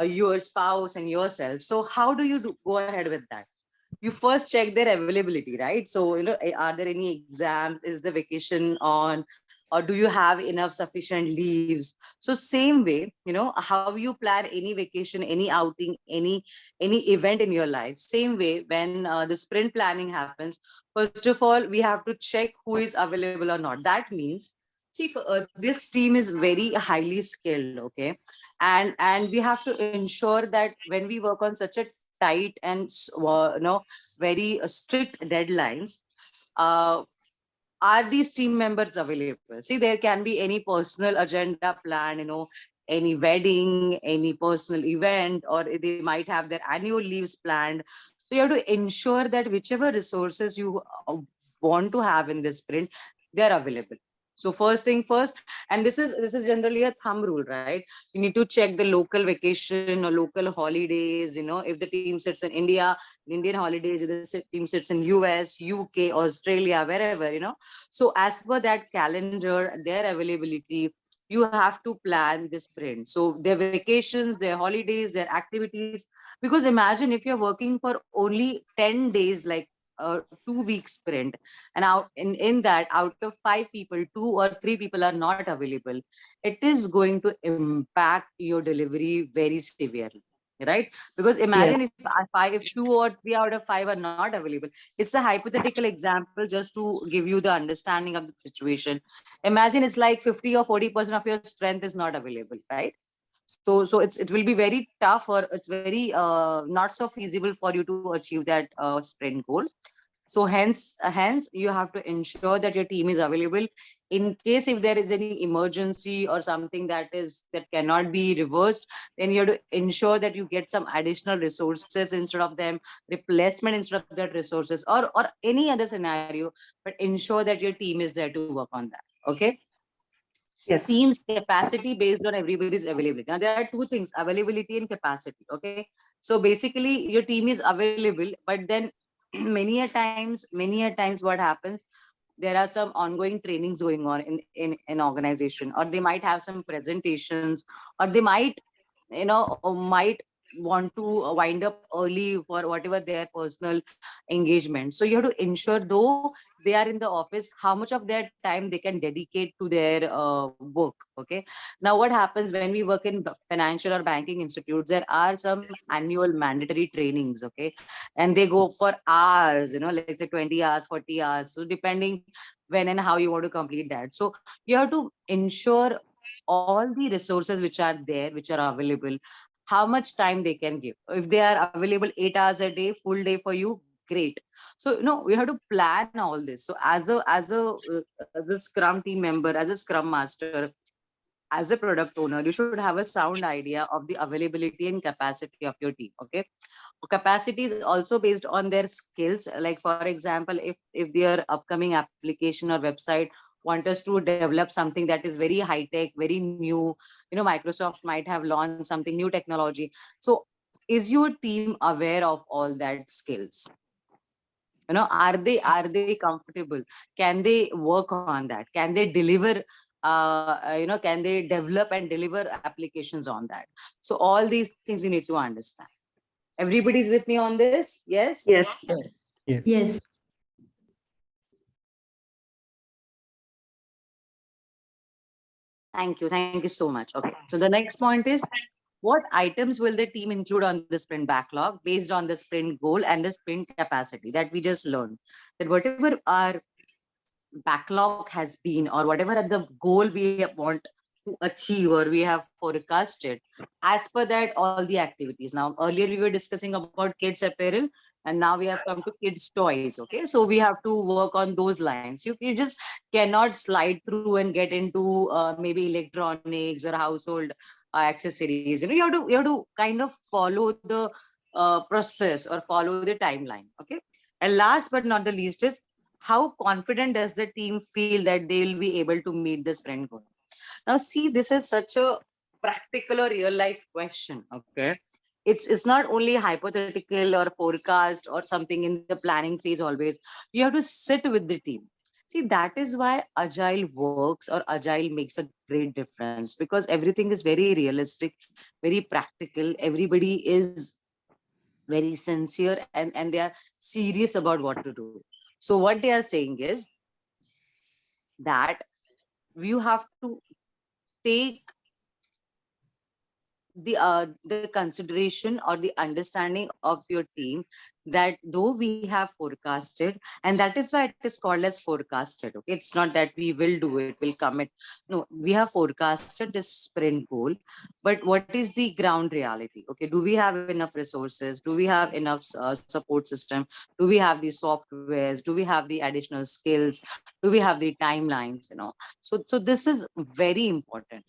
Speaker 11: your spouse and yourself. So how do you go ahead with that? You first check their availability, right? So, are there any exams? Is the vacation on? Or do you have enough sufficient leaves? So same way, how you plan any vacation, any outing, any event in your life, same way when the sprint planning happens, first of all, we have to check who is available or not. That means, see, this team is very highly skilled, okay? And we have to ensure that when we work on such a tight and very strict deadlines, uh, are these team members available? See, there can be any personal agenda plan, any wedding, any personal event, or they might have their annual leaves planned. So you have to ensure that whichever resources you want to have in this sprint, they're available. So first thing first, and this is generally a thumb rule, right? You need to check the local vacation or local holidays. If the team sits in India, Indian holidays, if the team sits in US, UK, Australia, wherever, So as per that calendar, their availability, you have to plan the sprint. So their vacations, their holidays, their activities. Because imagine if you're working for only 10 days, like a 2 week sprint, and in that, out of 5 people, 2 or 3 people are not available, it is going to impact your delivery very severely, right? Because imagine if 2 or 3 out of 5 are not available. It's a hypothetical example just to give you the understanding of the situation. Imagine it's like 50 or 40% of your strength is not available, right? So it will be very tough, or it's very not so feasible for you to achieve that sprint goal. So hence you have to ensure that your team is available in case if there is any emergency or something that cannot be reversed. Then you have to ensure that you get some additional resources instead of them, replacement instead of that resources, or any other scenario, but ensure that your team is there to work on that. Okay.
Speaker 2: Yes.
Speaker 11: Team's capacity based on everybody's availability. Now there are two things: availability and capacity. Okay. So basically your team is available, but then many a times what happens, there are some ongoing trainings going on in an organization, or they might have some presentations, or they might want to wind up early for whatever their personal engagement. So you have to ensure, though they are in the office, how much of their time they can dedicate to their work. Okay. Now, what happens when we work in financial or banking institutes? There are some annual mandatory trainings. Okay, and they go for hours. Let's say 20 hours, 40 hours. So depending when and how you want to complete that. So you have to ensure all the resources which are there, which are available, how much time they can give. If they are available 8 hours a day, full day for you, great. So we have to plan all this. So as a Scrum team member, as a Scrum master, as a product owner, you should have a sound idea of the availability and capacity of your team. Okay, capacity is also based on their skills. Like, for example, if their upcoming application or website want us to develop something that is very high tech, very new, Microsoft might have launched something new technology. So is your team aware of all that skills? Are they comfortable? Can they work on that? Can they deliver, can they develop and deliver applications on that? So all these things you need to understand. Everybody's with me on this? Yes?
Speaker 2: Yes.
Speaker 14: Yes.
Speaker 12: Yes.
Speaker 11: Thank you. Thank you so much. Okay. So the next point is, what items will the team include on the sprint backlog based on the sprint goal and the sprint capacity that we just learned? That whatever our backlog has been, or whatever the goal we want to achieve or we have forecasted, as per that, all the activities. Now, earlier we were discussing about kids apparel, and now we have come to kids toys. Okay, so we have to work on those lines. You just cannot slide through and get into maybe electronics or household accessories. You have to kind of follow the process or follow the timeline. Okay, and last but not the least is, how confident does the team feel that they will be able to meet the sprint goal? Now, see, this is such a practical or real life question. Okay, it's not only hypothetical or forecast or something in the planning phase. Always you have to sit with the team. See, that is why agile works, or agile makes a great difference, because everything is very realistic, very practical. Everybody is very sincere, and they are serious about what to do. So what they are saying is that you have to take the consideration or the understanding of your team, that though we have forecasted, and that is why it is called as forecasted. Okay, it's not that we will do it, will commit. No, we have forecasted this sprint goal, but what is the ground reality? Okay, do we have enough resources? Do we have enough support system? Do we have the softwares? Do we have the additional skills? Do we have the timelines? So this is very important.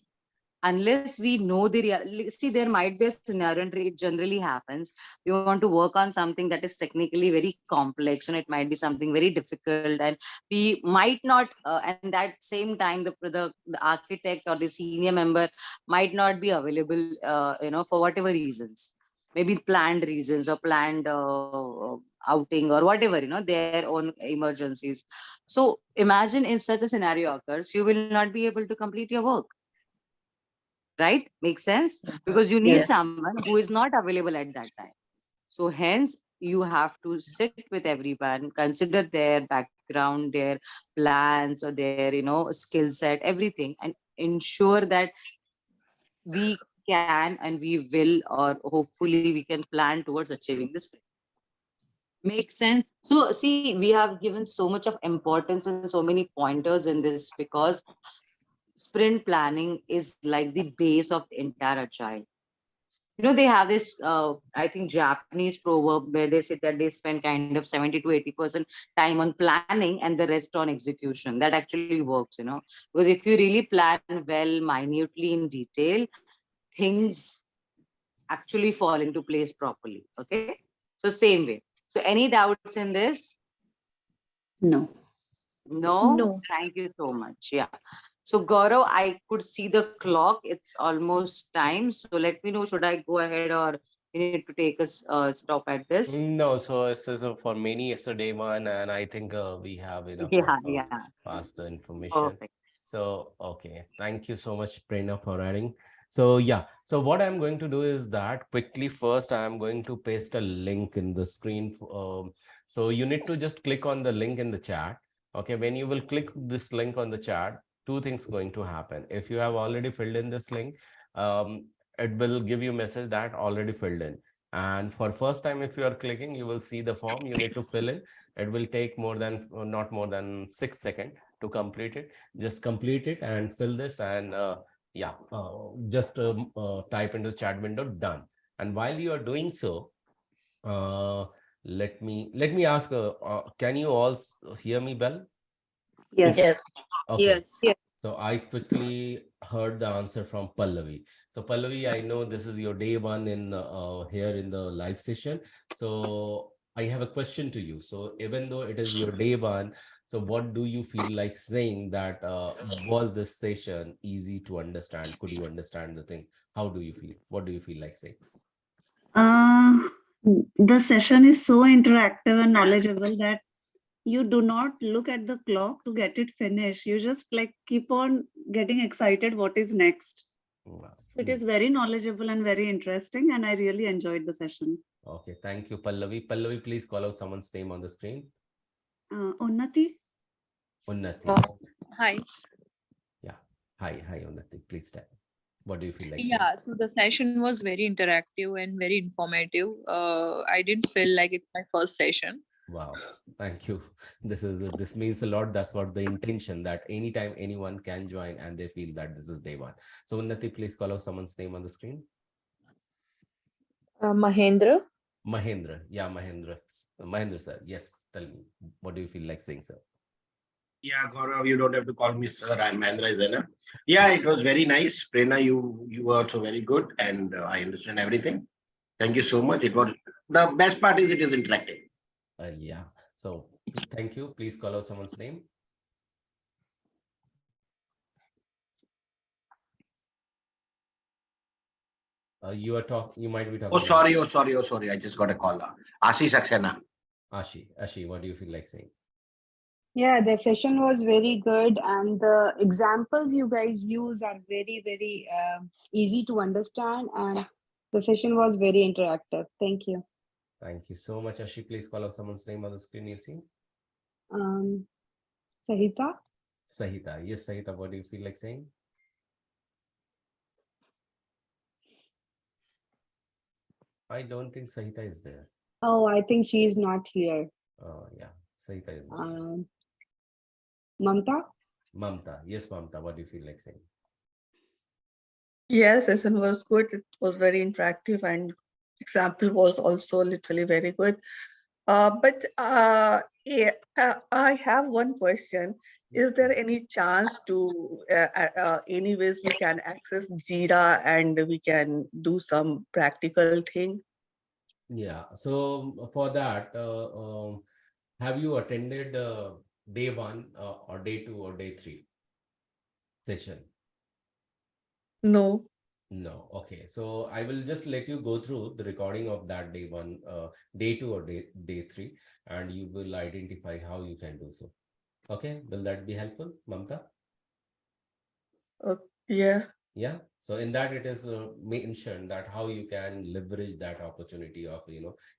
Speaker 11: Unless we know the reality. See, there might be a scenario, and it generally happens. We want to work on something that is technically very complex, and it might be something very difficult, and we might not, and at same time, the architect or the senior member might not be available, for whatever reasons, maybe planned reasons or planned outing or whatever, their own emergencies. So imagine if such a scenario occurs, you will not be able to complete your work. Right? Makes sense? Because you need
Speaker 10: Yes.
Speaker 11: someone who is not available at that time. So hence, you have to sit with everyone, consider their background, their plans, or their, skill set, everything, and ensure that we can and we will, or hopefully we can plan towards achieving this. Makes sense? So see, we have given so much of importance and so many pointers in this, because sprint planning is like the base of the entire agile. They have this, I think, Japanese proverb where they say that they spend kind of 70 to 80% time on planning and the rest on execution. That actually works, because if you really plan well, minutely in detail, things actually fall into place properly. Okay. So same way. So any doubts in this?
Speaker 12: No.
Speaker 11: No?
Speaker 3: No.
Speaker 11: Thank you so much. Yeah. So Gaurav, I could see the clock. It's almost time. So let me know, should I go ahead, or you need to take a stop at this?
Speaker 1: No, so for many yesterday one, and I think we have enough of
Speaker 11: Yeah.
Speaker 1: past the information.
Speaker 11: Perfect.
Speaker 1: So, okay. Thank you so much, Prerna, for adding. So yeah, so what I'm going to do is that quickly first I am going to paste a link in the screen. So you need to just click on the link in the chat. Okay, when you will click this link on the chat, two things going to happen. If you have already filled in this link, it will give you a message that already filled in. And for first time, if you are clicking, you will see the form you need to fill in. It will take not more than 6 seconds to complete it. Just complete it and fill this, and yeah, just type into the chat window, done. And while you are doing so, let me ask, can you all hear me well?
Speaker 2: Yes.
Speaker 1: Okay.
Speaker 7: Yes.
Speaker 1: So I quickly heard the answer from Pallavi. So Pallavi, I know this is your day one in here in the live session. So I have a question to you. So even though it is your day one, so what do you feel like saying that was this session easy to understand? Could you understand the thing? How do you feel? What do you feel like saying?
Speaker 2: The session is so interactive and knowledgeable that you do not look at the clock to get it finished. You just like keep on getting excited what is next.
Speaker 1: Wow.
Speaker 2: So it is very knowledgeable and very interesting, and I really enjoyed the session.
Speaker 1: Okay, thank you, Pallavi. Pallavi, please call out someone's name on the screen.
Speaker 2: Unnati.
Speaker 1: Unnati.
Speaker 15: Hi.
Speaker 1: Yeah. Hi, Unnati. Please tell. What do you feel like saying?
Speaker 15: Yeah, so the session was very interactive and very informative. I didn't feel like it's my first session.
Speaker 1: Wow, thank you. This means a lot. That's what the intention, that anytime anyone can join and they feel that this is day one. So Unnati, please call out someone's name on the screen.
Speaker 3: Mahendra.
Speaker 1: Mahendra. Yeah, Mahendra. Mahendra sir. Yes, tell me. What do you feel like saying, sir?
Speaker 8: Yeah, Gaurav, you don't have to call me sir. I'm Mahendra Zena. Yeah, it was very nice. Prerna, you were also very good, and I understand everything. Thank you so much. It was the best part is it is interactive.
Speaker 1: Yeah. So thank you. Please call out someone's name. You might be talking.
Speaker 8: Oh, sorry. I just got a call. Ashi Saxena.
Speaker 1: Ashi, what do you feel like saying?
Speaker 6: Yeah, the session was very good, and the examples you guys use are very, very easy to understand, and the session was very interactive. Thank you.
Speaker 1: Thank you so much, Ashi. Please call out someone's name on the screen you see.
Speaker 6: Sahita.
Speaker 1: Sahita. Yes, Sahita, what do you feel like saying? I don't think Sahita is there.
Speaker 6: Oh, I think she is not here.
Speaker 1: Oh, yeah. Sahita is not here.
Speaker 6: Mamta?
Speaker 1: Mamta. Yes, Mamta, what do you feel like saying?
Speaker 9: Yes, session was good. It was very interactive, and example was also literally very good. But yeah, I have one question. Is there any chance to, anyways, we can access Jira and we can do some practical thing?
Speaker 1: Yeah, so for that, have you attended day one or day two or day three session?
Speaker 9: No.
Speaker 1: No. Okay. So I will just let you go through the recording of that day one, day two or day three, and you will identify how you can do so. Okay. Will that be helpful, Mamta?
Speaker 9: Yeah.
Speaker 1: Yeah. So in that it is mentioned that how you can leverage that opportunity of,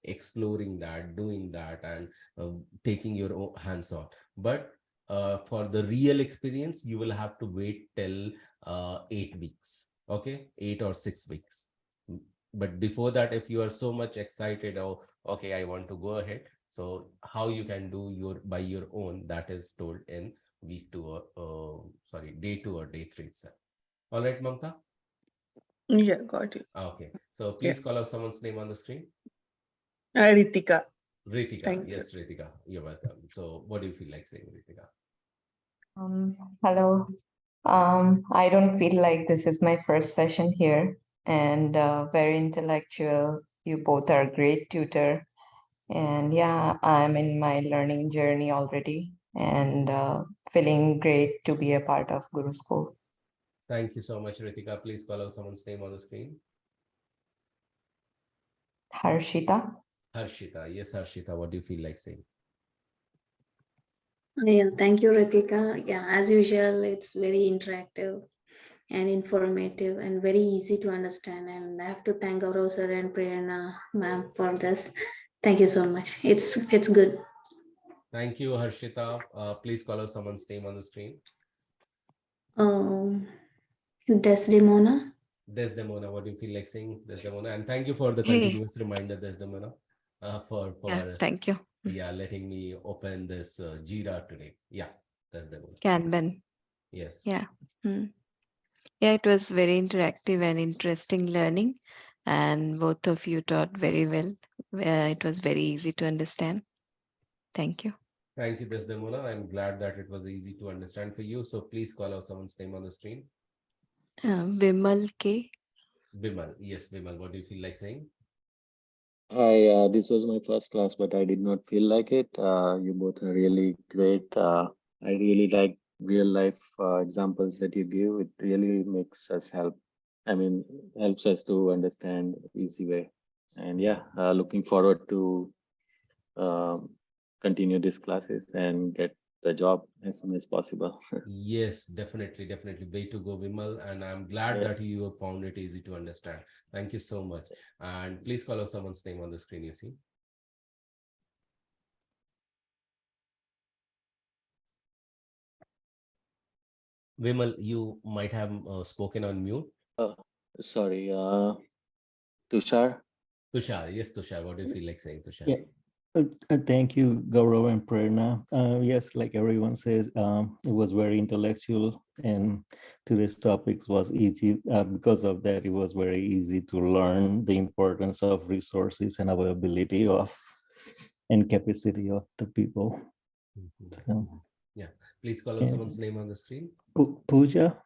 Speaker 1: exploring that, doing that, and taking your own hands on. But for the real experience, you will have to wait till 8 weeks. Okay, 8 or 6 weeks. But before that, if you are so much excited, oh, okay, I want to go ahead. So how you can do by your own, that is told in week 2 or day 2 or day 3 itself. All right, Mamta?
Speaker 9: Yeah, got it.
Speaker 1: Okay, so please call out someone's name on the screen.
Speaker 9: Ritika.
Speaker 1: Ritika.
Speaker 9: Thank
Speaker 1: yes, you. Ritika, you're welcome. So what do you feel like saying, Ritika?
Speaker 4: Hello. I don't feel like this is my first session here, and very intellectual. You both are great tutor, and yeah, I'm in my learning journey already, and feeling great to be a part of Guru School.
Speaker 1: Thank you so much, Ritika. Please call out someone's name on the screen.
Speaker 4: Harshita.
Speaker 1: Harshita. Yes, Harshita. What do you feel like saying?
Speaker 12: Yeah, thank you, Ritika. Yeah, as usual, it's very interactive. and informative and very easy to understand. And I have to thank Gaurav sir and Prerna ma'am for this. Thank you so much. It's good.
Speaker 1: Thank you, Harshita. Please call out someone's name on the screen.
Speaker 12: Desdemona.
Speaker 1: Desdemona, what do you feel like saying, Desdemona? And thank you for the
Speaker 13: Hey.
Speaker 1: continuous reminder, Desdemona, for
Speaker 13: Thank you.
Speaker 1: letting me open this Jira today. Yeah, Desdemona.
Speaker 13: Kanban.
Speaker 1: Yes.
Speaker 13: Yeah. Yeah, it was very interactive and interesting learning, and both of you taught very well. It was very easy to understand. Thank you.
Speaker 1: Thank you, Desdemona. I'm glad that it was easy to understand for you. So please call out someone's name on the screen.
Speaker 13: Vimal K.
Speaker 1: Bimal. Yes, Bimal, what do you feel like saying?
Speaker 5: Hi, this was my first class, but I did not feel like it. You both are really great. I really like real life examples that you give. It really makes us helps us to understand easy way. And yeah, looking forward to um, continue these classes and get the job as soon as possible.
Speaker 1: Yes, definitely. Way to go, Vimal. And I'm glad
Speaker 5: Yeah.
Speaker 1: that you have found it easy to understand. Thank you so much. And please call out someone's name on the screen, you see. Vimal, you might have spoken on mute.
Speaker 5: Sorry, Tushar.
Speaker 1: Tushar, yes, Tushar, what do you feel like saying, Tushar?
Speaker 14: Yeah. Thank you, Gaurav and Prerna. Yes, like everyone says, it was very intellectual, and today's topics was easy. Because of that, it was very easy to learn the importance of resources and availability of and capacity of the people. So,
Speaker 1: Yeah, please call out someone's name on the screen.
Speaker 14: Pooja.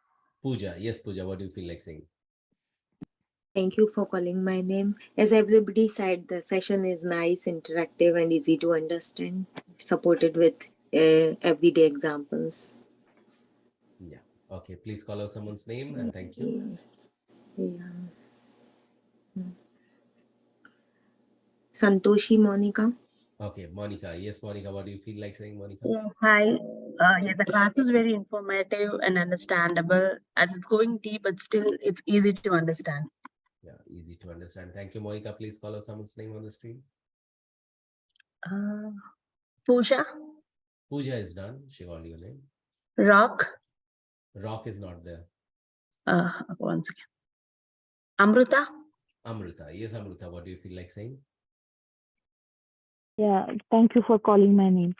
Speaker 1: Pooja, yes, Pooja, what do you feel like saying?
Speaker 7: Thank you for calling my name. As everybody said, the session is nice, interactive, and easy to understand, supported with everyday examples.
Speaker 1: Yeah, okay, please call out someone's name and thank you.
Speaker 7: Santoshi Monica.
Speaker 1: Okay, Monica. Yes, Monica, what do you feel like saying, Monica?
Speaker 16: Yeah, hi. Yeah, the class is very informative and understandable as it's going deep, but still it's easy to understand.
Speaker 1: Yeah, easy to understand. Thank you, Monica. Please call out someone's name on the screen.
Speaker 16: Pooja.
Speaker 1: Pooja is done. She called your name.
Speaker 16: Rock.
Speaker 1: Rock is not there.
Speaker 16: Once again. Amruta.
Speaker 1: Amruta. Yes, Amruta. What do you feel like saying?
Speaker 17: Yeah, thank you for calling my name.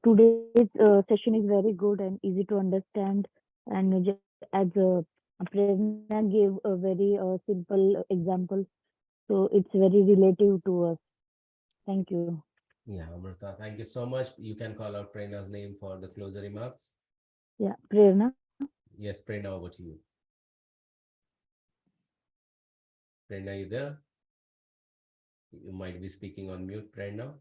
Speaker 17: Today's session is very good and easy to understand. And as Prerna gave a very simple example, so it's very relative to us. Thank you.
Speaker 1: Yeah, Amruta. Thank you so much. You can call out Prerna's name for the closer remarks.
Speaker 17: Yeah, Prerna.
Speaker 1: Yes, Prerna, over to you. Prerna, you there? You might be speaking on mute, Prerna.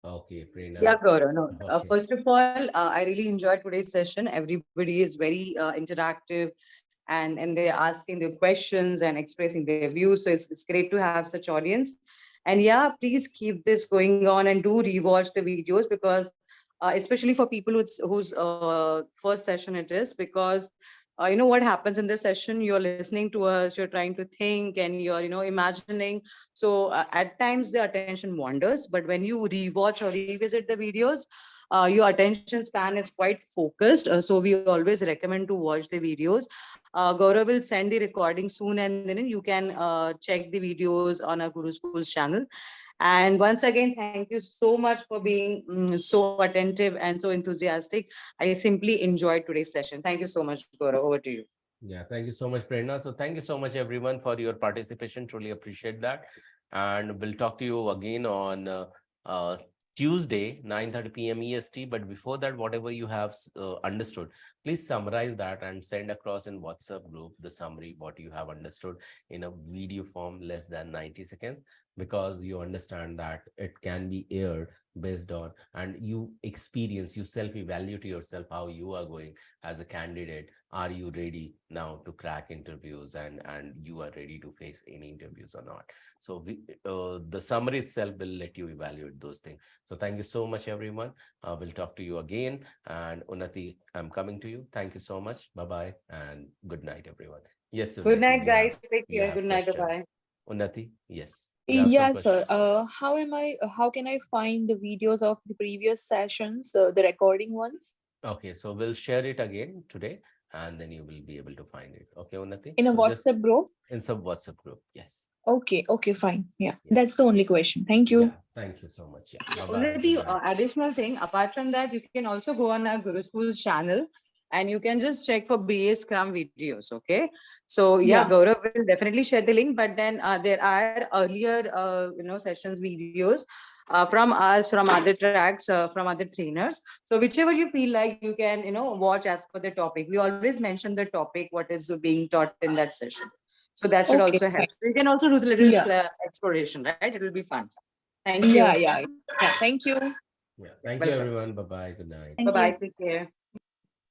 Speaker 1: Okay, Prerna.
Speaker 11: Yeah, Gaurav. No,
Speaker 1: Okay.
Speaker 11: first of all, I really enjoyed today's session. Everybody is very interactive, and they're asking their questions and expressing their views. So it's great to have such audience. And yeah, please keep this going on and do rewatch the videos, because especially for people whose first session it is, because you know what happens in this session, you're listening to us, you're trying to think, and you're imagining. So at times the attention wanders, but when you rewatch or revisit the videos, your attention span is quite focused. So we always recommend to watch the videos. Gaurav will send the recording soon, and then you can check the videos on our Guru Schools channel. And once again, thank you so much for being so attentive and so enthusiastic. I simply enjoyed today's session. Thank you so much, Gaurav. Over to you.
Speaker 1: Yeah, thank you so much, Prerna. So thank you so much, everyone, for your participation. Truly appreciate that. And we'll talk to you again on Tuesday, 9:30 p.m. EST. But before that, whatever you have understood, please summarize that and send across in WhatsApp group the summary, what you have understood in a video form less than 90 seconds. because you understand that it can be aired based on, and you experience, you self-evaluate yourself how you are going as a candidate. Are you ready now to crack interviews, and you are ready to face any interviews or not? So the summary itself will let you evaluate those things. So thank you so much, everyone. We'll talk to you again. And Unnati, I'm coming to you. Thank you so much. Bye-bye and good night, everyone. Yes,
Speaker 11: Good
Speaker 1: Unnati,
Speaker 11: night,
Speaker 1: you have,
Speaker 11: guys. Take
Speaker 1: you
Speaker 11: care.
Speaker 1: have
Speaker 11: Good night.
Speaker 1: question.
Speaker 11: Bye.
Speaker 1: Unnati, yes, you have some
Speaker 15: Yeah, sir.
Speaker 1: question.
Speaker 15: How can I find the videos of the previous sessions, the recording ones?
Speaker 1: Okay, so we'll share it again today, and then you will be able to find it. Okay, Unnati?
Speaker 15: In a
Speaker 1: So just
Speaker 15: WhatsApp group?
Speaker 1: in some WhatsApp group. Yes.
Speaker 15: Okay, fine. Yeah,
Speaker 1: Yeah.
Speaker 15: that's the only question. Thank you.
Speaker 1: Yeah. Thank you so much. Yeah. Bye-bye.
Speaker 11: Only
Speaker 1: Good
Speaker 11: the
Speaker 1: night.
Speaker 11: additional thing, apart from that, you can also go on our Guru School's channel and you can just check for BA Scrum videos. Okay. So yeah,
Speaker 15: Yeah.
Speaker 11: Gaurav will definitely share the link, but then there are earlier, sessions videos from us, from other tracks, from other trainers. So whichever you feel like, you can, watch as per the topic. We always mention the topic, what is being taught in that session. So that should
Speaker 15: Okay,
Speaker 11: also help.
Speaker 15: fine.
Speaker 11: You can also do a little
Speaker 15: Yeah.
Speaker 11: exploration, right? It will be fun. Thank you.
Speaker 15: Yeah. Thank you.
Speaker 1: Yeah. Thank you,
Speaker 11: Welcome.
Speaker 1: everyone. Bye-bye. Good night.
Speaker 2: Thank
Speaker 11: Bye-bye.
Speaker 2: you.
Speaker 11: Take care.